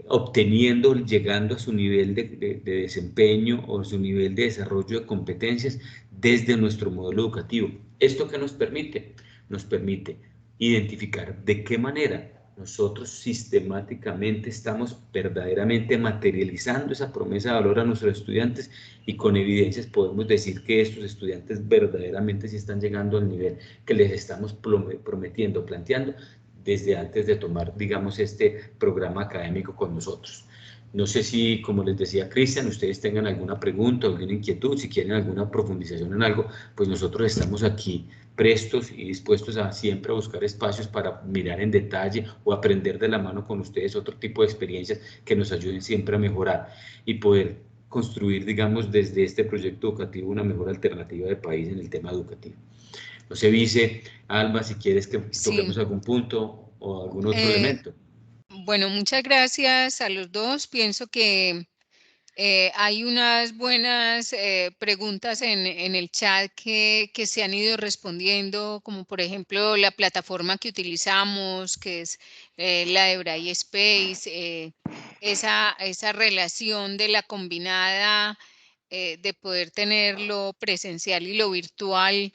obteniendo, llegando a su nivel de desempeño o su nivel de desarrollo de competencias desde nuestro modelo educativo. ¿Esto qué nos permite? Nos permite identificar de qué manera nosotros sistemáticamente estamos verdaderamente materializando esa promesa de valor a nuestros estudiantes, y con evidencias podemos decir que estos estudiantes verdaderamente sí están llegando al nivel que les estamos prometiendo, planteando desde antes de tomar, digamos, este programa académico con nosotros. No sé si, como les decía Cristian, ustedes tengan alguna pregunta, alguna inquietud, si quieren alguna profundización en algo, pues nosotros estamos aquí prestos y dispuestos a siempre a buscar espacios para mirar en detalle o aprender de la mano con ustedes otro tipo de experiencias que nos ayuden siempre a mejorar y poder construir, digamos, desde este proyecto educativo una mejor alternativa de país en el tema educativo. No sé, Vice, Alba, si quieres que toquemos algún punto o algún otro elemento. Bueno, muchas gracias a los dos. Pienso que hay unas buenas preguntas en el chat que se han ido respondiendo, como por ejemplo la plataforma que utilizamos, que es la de Braille Space, esa relación de la combinada, de poder tener lo presencial y lo virtual.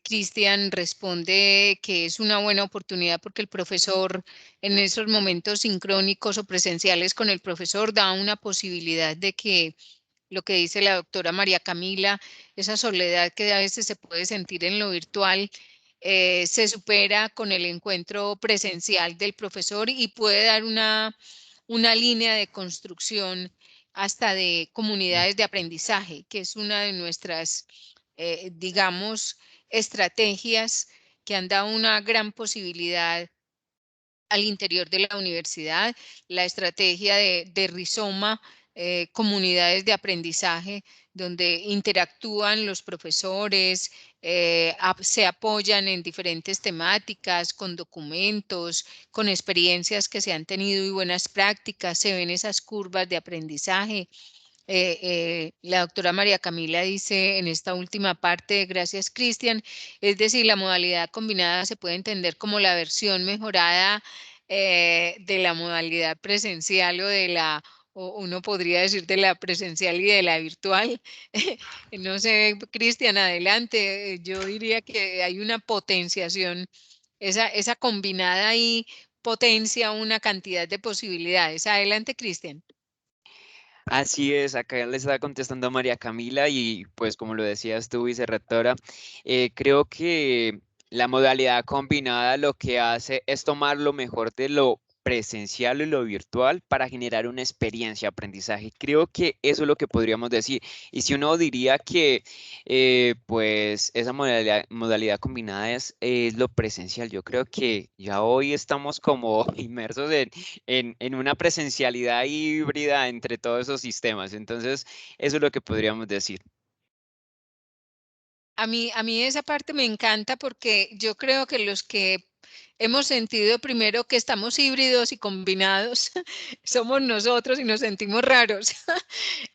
Cristian responde que es una buena oportunidad porque el profesor en esos momentos sincrónicos o presenciales con el profesor da una posibilidad de que lo que dice la doctora María Camila, esa soledad que a veces se puede sentir en lo virtual, se supera con el encuentro presencial del profesor y puede dar una línea de construcción hasta de comunidades de aprendizaje, que es una de nuestras, digamos, estrategias que han dado una gran posibilidad al interior de la universidad, la estrategia de Rizoma, comunidades de aprendizaje, donde interactúan los profesores, se apoyan en diferentes temáticas, con documentos, con experiencias que se han tenido y buenas prácticas, se ven esas curvas de aprendizaje. La doctora María Camila dice en esta última parte, gracias Cristian, es decir, la modalidad combinada se puede entender como la versión mejorada de la modalidad presencial o uno podría decir de la presencial y de la virtual. No sé, Cristian, adelante. Yo diría que hay una potenciación, esa combinada ahí potencia una cantidad de posibilidades. Adelante, Cristian. Así es, acá le estaba contestando a María Camila y pues como lo decías tú, vicerrectora, creo que la modalidad combinada lo que hace es tomar lo mejor de lo presencial y lo virtual para generar una experiencia de aprendizaje. Creo que eso es lo que podríamos decir. Y si uno diría que pues esa modalidad combinada es lo presencial, yo creo que ya hoy estamos como inmersos en una presencialidad híbrida entre todos esos sistemas. Entonces, eso es lo que podríamos decir. A mí esa parte me encanta porque yo creo que los que hemos sentido primero que estamos híbridos y combinados somos nosotros y nos sentimos raros.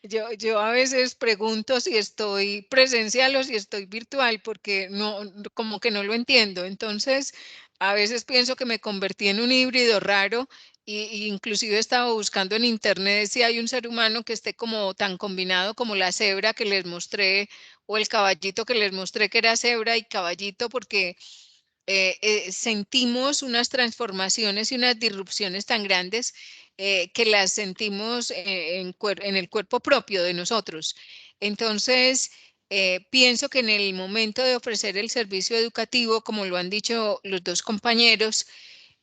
Yo a veces pregunto si estoy presencial o si estoy virtual porque como que no lo entiendo. Entonces, a veces pienso que me convertí en un híbrido raro y inclusive estaba buscando en internet si hay un ser humano que esté como tan combinado como la cebra que les mostré o el caballito que les mostré que era cebra y caballito porque sentimos unas transformaciones y unas disrupciones tan grandes que las sentimos en el cuerpo propio de nosotros. Entonces, pienso que en el momento de ofrecer el servicio educativo, como lo han dicho los dos compañeros,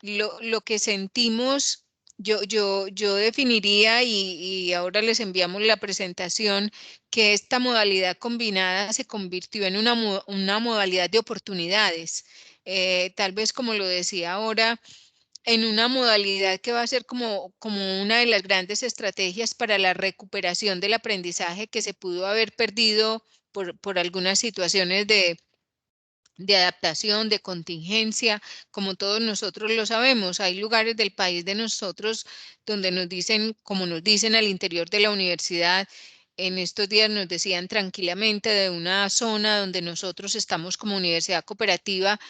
lo que sentimos, yo definiría y ahora les enviamos la presentación, que esta modalidad combinada se convirtió en una modalidad de oportunidades. Tal vez como lo decía ahora, en una modalidad que va a ser como una de las grandes estrategias para la recuperación del aprendizaje que se pudo haber perdido por algunas situaciones de adaptación, de contingencia, como todos nosotros lo sabemos. Hay lugares del país de nosotros donde nos dicen, como nos dicen al interior de la universidad, en estos días nos decían tranquilamente de una zona donde nosotros estamos como universidad cooperativa,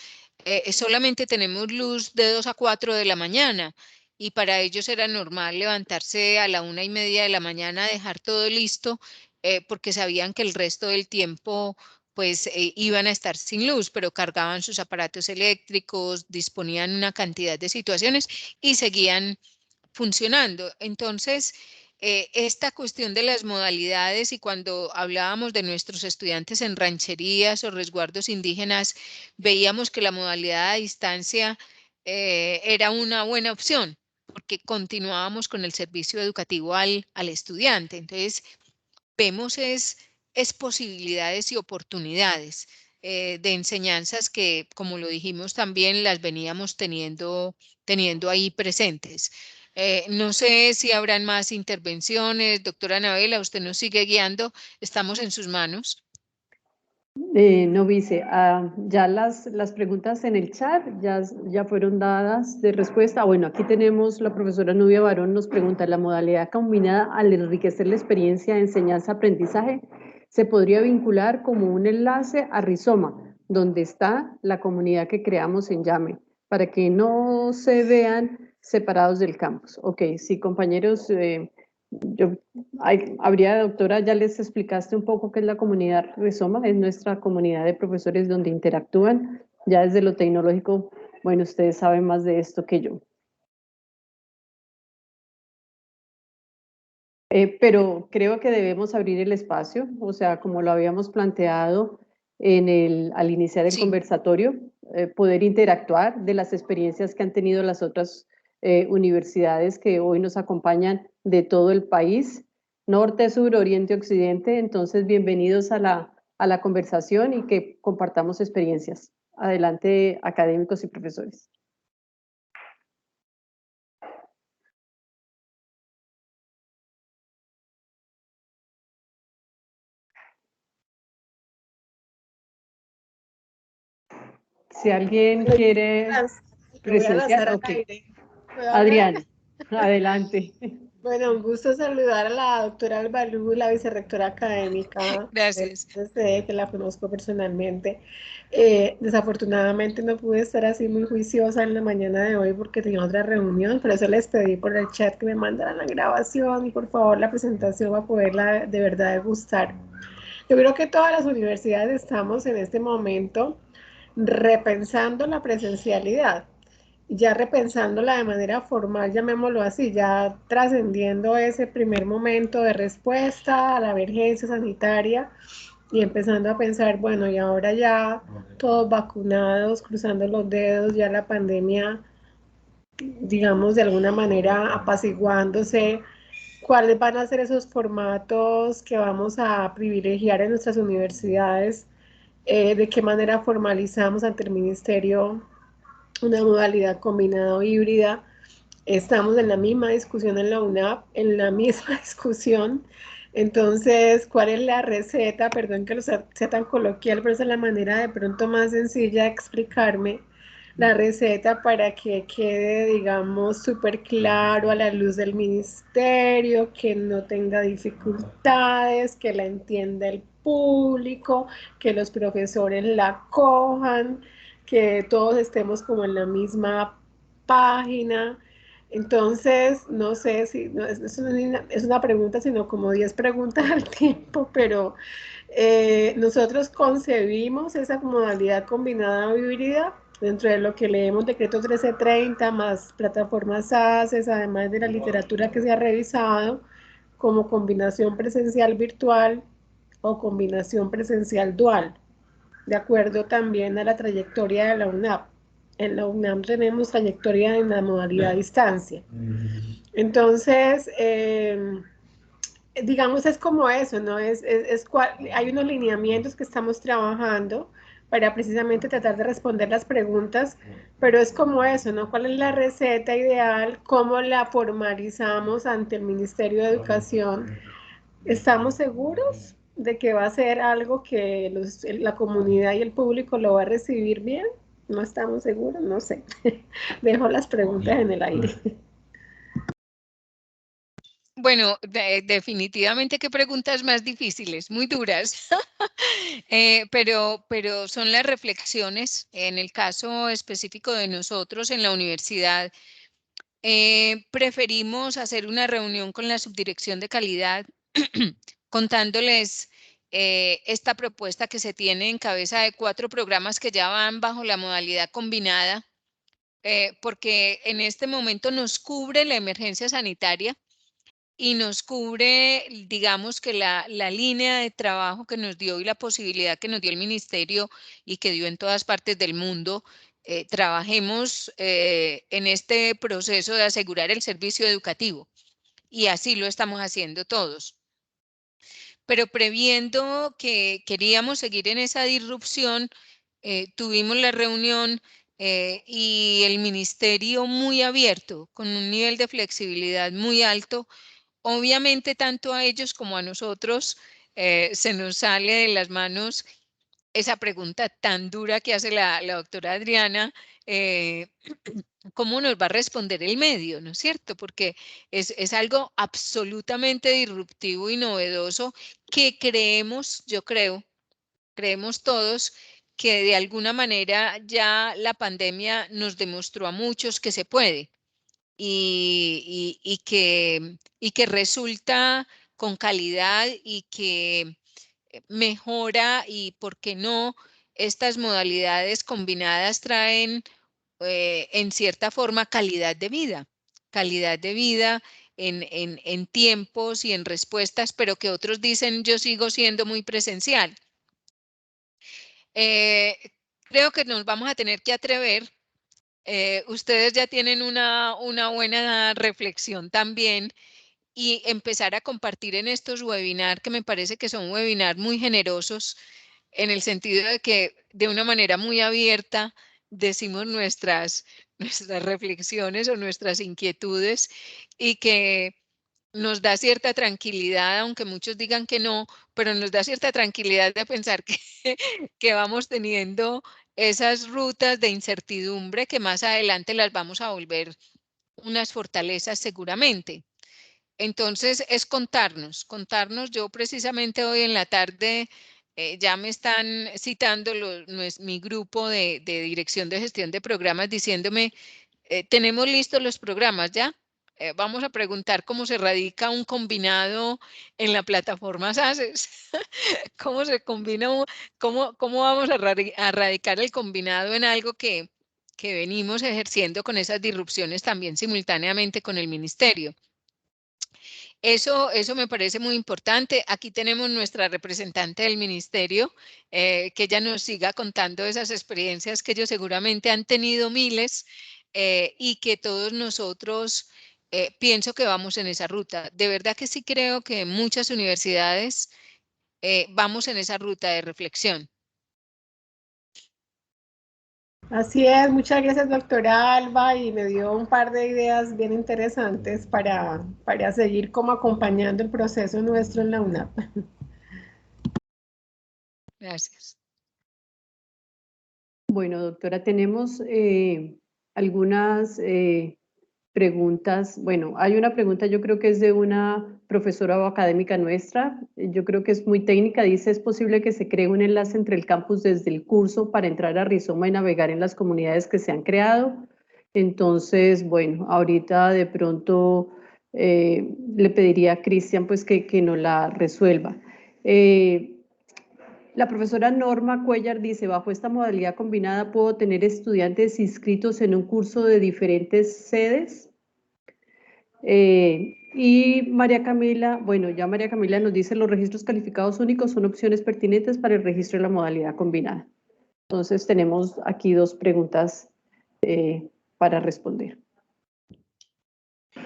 solamente tenemos luz de 2 a 4 de la mañana. Y para ellos era normal levantarse a la 1:30 de la mañana, dejar todo listo, porque sabían que el resto del tiempo pues iban a estar sin luz, pero cargaban sus aparatos eléctricos, disponían una cantidad de situaciones y seguían funcionando. Entonces, esta cuestión de las modalidades y cuando hablábamos de nuestros estudiantes en rancherías o resguardos indígenas, veíamos que la modalidad a distancia era una buena opción porque continuábamos con el servicio educativo al estudiante. Entonces, vemos es posibilidades y oportunidades de enseñanzas que, como lo dijimos también, las veníamos teniendo ahí presentes. No sé si habrán más intervenciones. Doctora Anabela, usted nos sigue guiando. Estamos en sus manos. No, Vice, ya las preguntas en el chat ya fueron dadas de respuesta. Bueno, aquí tenemos la profesora Nubia Barón, nos pregunta, ¿la modalidad combinada al enriquecer la experiencia de enseñanza-aprendizaje se podría vincular como un enlace a Rizoma, donde está la comunidad que creamos en Llame, para que no se vean separados del campus? Ok, sí, compañeros, doctora, ya les explicaste un poco qué es la comunidad Rizoma, es nuestra comunidad de profesores donde interactúan. Ya desde lo tecnológico, bueno, ustedes saben más de esto que yo. Pero creo que debemos abrir el espacio, o sea, como lo habíamos planteado al iniciar el conversatorio, poder interactuar de las experiencias que han tenido las otras universidades que hoy nos acompañan de todo el país, norte, sur, oriente, occidente. Entonces, bienvenidos a la conversación y que compartamos experiencias. Adelante, académicos y profesores. Si alguien quiere presenciar, ok. Adriana, adelante. Bueno, un gusto saludar a la doctora Albalú, la vicerrectora académica. Gracias. Que la conozco personalmente. Desafortunadamente no pude estar así muy juiciosa en la mañana de hoy porque tenía otra reunión, por eso les pedí por el chat que me mandaran la grabación y por favor la presentación para poderla de verdad degustar. Yo creo que todas las universidades estamos en este momento repensando la presencialidad, ya repensándola de manera formal, llamémoslo así, ya trascendiendo ese primer momento de respuesta a la emergencia sanitaria y empezando a pensar, bueno, y ahora ya todos vacunados, cruzando los dedos, ya la pandemia, digamos, de alguna manera apaciguándose, cuáles van a ser esos formatos que vamos a privilegiar en nuestras universidades, de qué manera formalizamos ante el ministerio una modalidad combinada o híbrida. Estamos en la misma discusión en la UNAP, en la misma discusión. Entonces, ¿cuál es la receta? Perdón que lo sea tan coloquial, pero esa es la manera de pronto más sencilla de explicarme la receta para que quede, digamos, súper claro a la luz del ministerio, que no tenga dificultades, que la entienda el público, que los profesores la cojan, que todos estemos como en la misma página. Entonces, no sé si, no, es una pregunta, sino como 10 preguntas al tiempo, pero nosotros concebimos esa modalidad combinada o híbrida dentro de lo que leemos decreto 1330 más plataformas ACES, además de la literatura que se ha revisado, como combinación presencial virtual o combinación presencial dual, de acuerdo también a la trayectoria de la UNAP. En la UNAM tenemos trayectoria en la modalidad a distancia. Entonces, digamos, es como eso, ¿no? Hay unos lineamientos que estamos trabajando para precisamente tratar de responder las preguntas, pero es como eso, ¿no? ¿Cuál es la receta ideal? ¿Cómo la formalizamos ante el Ministerio de Educación? ¿Estamos seguros de que va a ser algo que la comunidad y el público lo va a recibir bien? No estamos seguros, no sé. Dejo las preguntas en el aire. Bueno, definitivamente qué preguntas más difíciles, muy duras, pero son las reflexiones. En el caso específico de nosotros en la universidad, preferimos hacer una reunión con la subdirección de calidad contándoles esta propuesta que se tiene en cabeza de 4 programas que ya van bajo la modalidad combinada, porque en este momento nos cubre la emergencia sanitaria y nos cubre, digamos que la línea de trabajo que nos dio y la posibilidad que nos dio el ministerio y que dio en todas partes del mundo, trabajemos en este proceso de asegurar el servicio educativo. Y así lo estamos haciendo todos. Pero previendo que queríamos seguir en esa disrupción, tuvimos la reunión y el ministerio muy abierto, con un nivel de flexibilidad muy alto. Obviamente, tanto a ellos como a nosotros se nos sale de las manos esa pregunta tan dura que hace la doctora Adriana, ¿cómo nos va a responder el medio? ¿No es cierto? Porque es algo absolutamente disruptivo y novedoso que creemos, yo creo, creemos todos que de alguna manera ya la pandemia nos demostró a muchos que se puede y que resulta con calidad y que mejora y, ¿por qué no? Estas modalidades combinadas traen en cierta forma calidad de vida en tiempos y en respuestas, pero que otros dicen yo sigo siendo muy presencial. Creo que nos vamos a tener que atrever. Ustedes ya tienen una buena reflexión también y empezar a compartir en estos webinars, que me parece que son webinars muy generosos, en el sentido de que de una manera muy abierta decimos nuestras reflexiones o nuestras inquietudes y que nos da cierta tranquilidad, aunque muchos digan que no, pero nos da cierta tranquilidad de pensar que vamos teniendo esas rutas de incertidumbre que más adelante las vamos a volver unas fortalezas seguramente. Entonces es contarnos. Yo precisamente hoy en la tarde ya me están citando mi grupo de dirección de gestión de programas diciéndome, tenemos listos los programas ya. Vamos a preguntar cómo se radica un combinado en la plataforma SACES. ¿Cómo se combina, cómo vamos a radicar el combinado en algo que venimos ejerciendo con esas disrupciones también simultáneamente con el ministerio? Eso me parece muy importante. Aquí tenemos nuestra representante del ministerio, que ella nos siga contando esas experiencias que ellos seguramente han tenido miles y que todos nosotros pienso que vamos en esa ruta. De verdad que sí creo que muchas universidades vamos en esa ruta de reflexión. Así es, muchas gracias doctora Alba y me dio un par de ideas bien interesantes para seguir como acompañando el proceso nuestro en la UNAP. Gracias. Bueno, doctora, tenemos algunas preguntas. Bueno, hay una pregunta, yo creo que es de una profesora o académica nuestra. Yo creo que es muy técnica. Dice, ¿es posible que se cree un enlace entre el campus desde el curso para entrar a Rizoma y navegar en las comunidades que se han creado? Entonces, bueno, ahorita de pronto le pediría a Cristian pues que nos la resuelva. La profesora Norma Cuellar dice, bajo esta modalidad combinada puedo tener estudiantes inscritos en un curso de diferentes sedes. Y María Camila, bueno, ya María Camila nos dice, los registros calificados únicos son opciones pertinentes para el registro de la modalidad combinada. Entonces tenemos aquí dos preguntas para responder.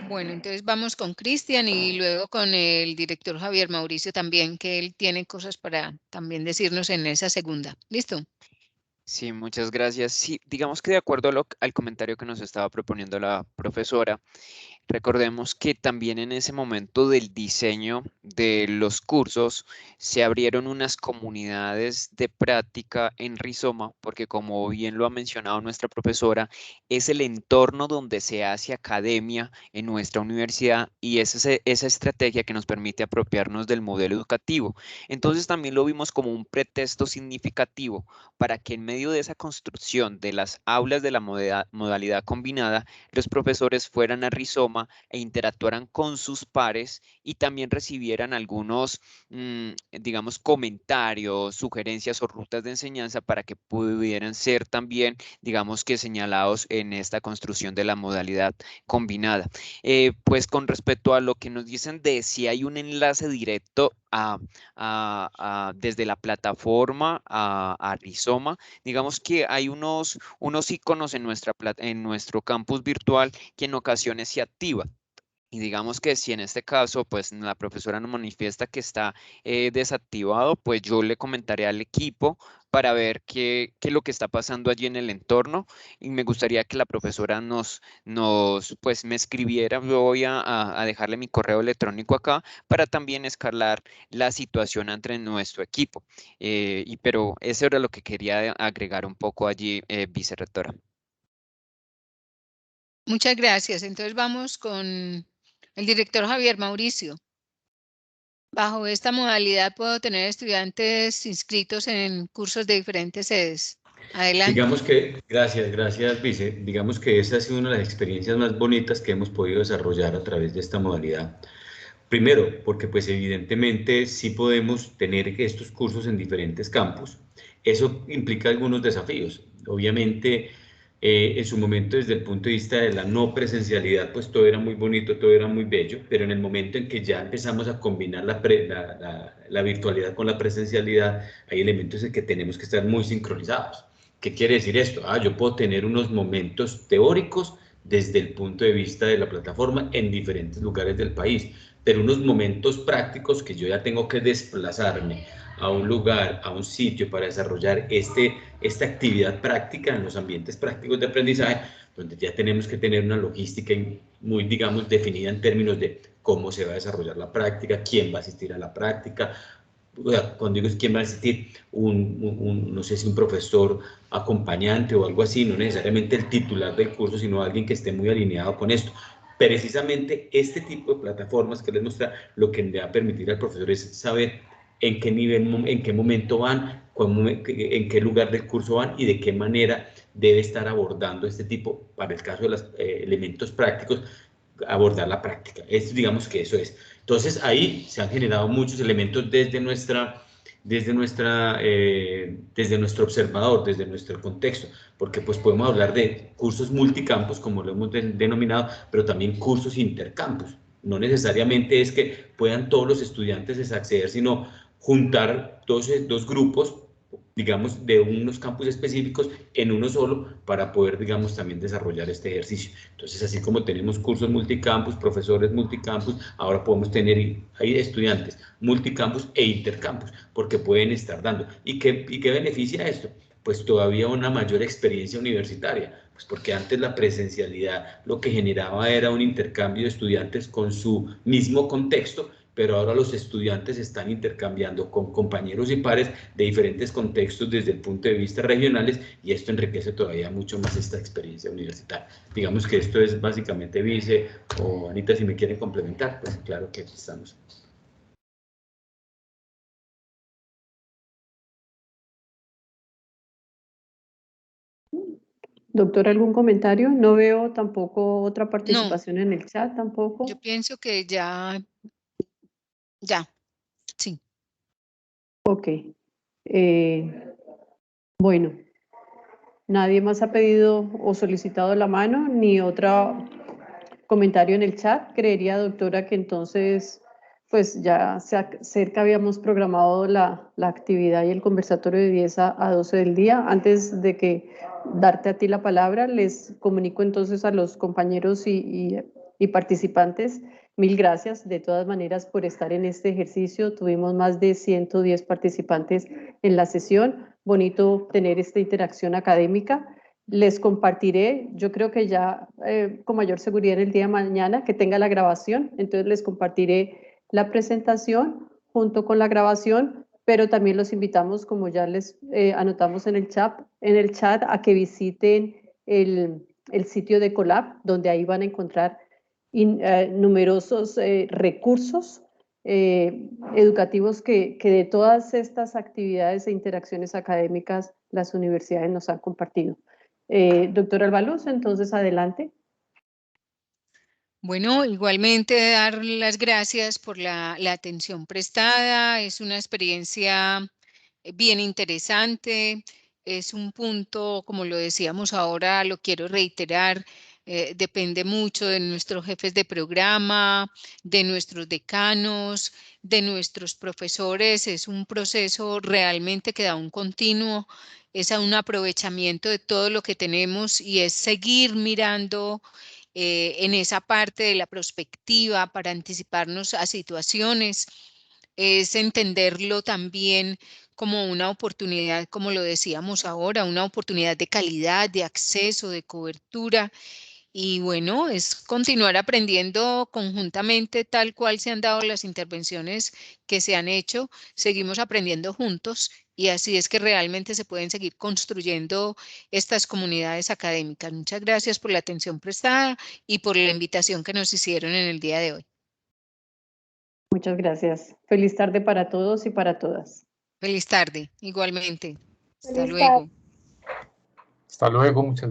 Bueno, entonces vamos con Cristian y luego con el director Javier Mauricio también, que él tiene cosas para también decirnos en esa segunda. ¿Listo? Sí, muchas gracias. Sí, digamos que de acuerdo al comentario que nos estaba proponiendo la profesora, recordemos que también en ese momento del diseño de los cursos se abrieron unas comunidades de práctica en Rizoma, porque como bien lo ha mencionado nuestra profesora, es el entorno donde se hace academia en nuestra universidad y es esa estrategia que nos permite apropiarnos del modelo educativo. Entonces también lo vimos como un pretexto significativo para que en medio de esa construcción de las aulas de la modalidad combinada, los profesores fueran a Rizoma e interactuaran con sus pares y también recibieran algunos, digamos, comentarios, sugerencias o rutas de enseñanza para que pudieran ser también, digamos que señalados en esta construcción de la modalidad combinada. Pues con respecto a lo que nos dicen de si hay un enlace directo desde la plataforma a Rizoma, digamos que hay unos iconos en nuestro campus virtual que en ocasiones se activan. Y digamos que si en este caso, pues la profesora nos manifiesta que está desactivado, pues yo le comentaré al equipo para ver qué es lo que está pasando allí en el entorno. Y me gustaría que la profesora pues me escribiera. Yo voy a dejarle mi correo electrónico acá para también escalar la situación entre nuestro equipo. Pero eso era lo que quería agregar un poco allí, vicerrectora. Muchas gracias. Entonces vamos con el director Javier Mauricio. Bajo esta modalidad puedo tener estudiantes inscritos en cursos de diferentes sedes. Adelante. Digamos que, gracias, Vice. Digamos que esa ha sido una de las experiencias más bonitas que hemos podido desarrollar a través de esta modalidad. Primero, porque pues evidentemente sí podemos tener estos cursos en diferentes campus. Eso implica algunos desafíos. Obviamente, en su momento, desde el punto de vista de la no presencialidad, pues todo era muy bonito, todo era muy bello, pero en el momento en que ya empezamos a combinar la virtualidad con la presencialidad, hay elementos en que tenemos que estar muy sincronizados. ¿Qué quiere decir esto? Yo puedo tener unos momentos teóricos desde el punto de vista de la plataforma en diferentes lugares del país, pero unos momentos prácticos que yo ya tengo que desplazarme a un lugar, a un sitio para desarrollar esta actividad práctica en los ambientes prácticos de aprendizaje, donde ya tenemos que tener una logística muy, digamos, definida en términos de cómo se va a desarrollar la práctica, quién va a asistir a la práctica. Cuando digo quién va a asistir, no sé si un profesor acompañante o algo así, no necesariamente el titular del curso, sino alguien que esté muy alineado con esto. Precisamente este tipo de plataformas que les muestra lo que le va a permitir al profesor es saber en qué nivel, en qué momento van, en qué lugar del curso van y de qué manera debe estar abordando este tipo, para el caso de los elementos prácticos, abordar la práctica. Digamos que eso es. Entonces ahí se han generado muchos elementos desde nuestro observador, desde nuestro contexto, porque pues podemos hablar de cursos multicampus, como lo hemos denominado, pero también cursos intercampus. No necesariamente es que puedan todos los estudiantes acceder, sino juntar dos grupos, digamos, de unos campus específicos en uno solo para poder, digamos, también desarrollar este ejercicio. Entonces, así como tenemos cursos multicampus, profesores multicampus, ahora podemos tener hay estudiantes multicampus e intercampus, porque pueden estar dando. ¿Y qué beneficia esto? Pues todavía una mayor experiencia universitaria, pues porque antes la presencialidad lo que generaba era un intercambio de estudiantes con su mismo contexto, pero ahora los estudiantes están intercambiando con compañeros y pares de diferentes contextos desde el punto de vista regionales y esto enriquece todavía mucho más esta experiencia universitaria. Digamos que esto es básicamente, Vice o Anita, si me quieren complementar, pues claro que aquí estamos. Doctor, ¿algún comentario? No veo tampoco otra participación en el chat tampoco. Yo pienso que ya, sí. Ok. Bueno, nadie más ha pedido o solicitado la mano ni otro comentario en el chat. Creería, doctora, que entonces, pues ya cerca habíamos programado la actividad y el conversatorio de 10 a 12 del día. Antes de que darte a ti la palabra, les comunico entonces a los compañeros y participantes. Mil gracias de todas maneras por estar en este ejercicio. Tuvimos más de 110 participantes en la sesión. bonito tener esta interacción académica. Les compartiré, yo creo que ya con mayor seguridad el día de mañana, que tenga la grabación, entonces les compartiré la presentación junto con la grabación, pero también los invitamos, como ya les anotamos en el chat, a que visiten el sitio de Colab, donde ahí van a encontrar numerosos recursos educativos que de todas estas actividades e interacciones académicas las universidades nos han compartido. Doctora Albaluz, entonces adelante. Bueno, igualmente dar las gracias por la atención prestada. Es una experiencia bien interesante. Es un punto, como lo decíamos ahora, lo quiero reiterar, depende mucho de nuestros jefes de programa, de nuestros decanos, de nuestros profesores. Es un proceso realmente que da un continuo, es a un aprovechamiento de todo lo que tenemos y es seguir mirando en esa parte de la prospectiva para anticiparnos a situaciones, es entenderlo también como una oportunidad, como lo decíamos ahora, una oportunidad de calidad, de acceso, de cobertura. Y bueno, es continuar aprendiendo conjuntamente tal cual se han dado las intervenciones que se han hecho. Seguimos aprendiendo juntos y así es que realmente se pueden seguir construyendo estas comunidades académicas. Muchas gracias por la atención prestada y por la invitación que nos hicieron en el día de hoy. Muchas gracias. Feliz tarde para todos y para todas. Feliz tarde, igualmente. Hasta luego. Hasta luego, muchas gracias.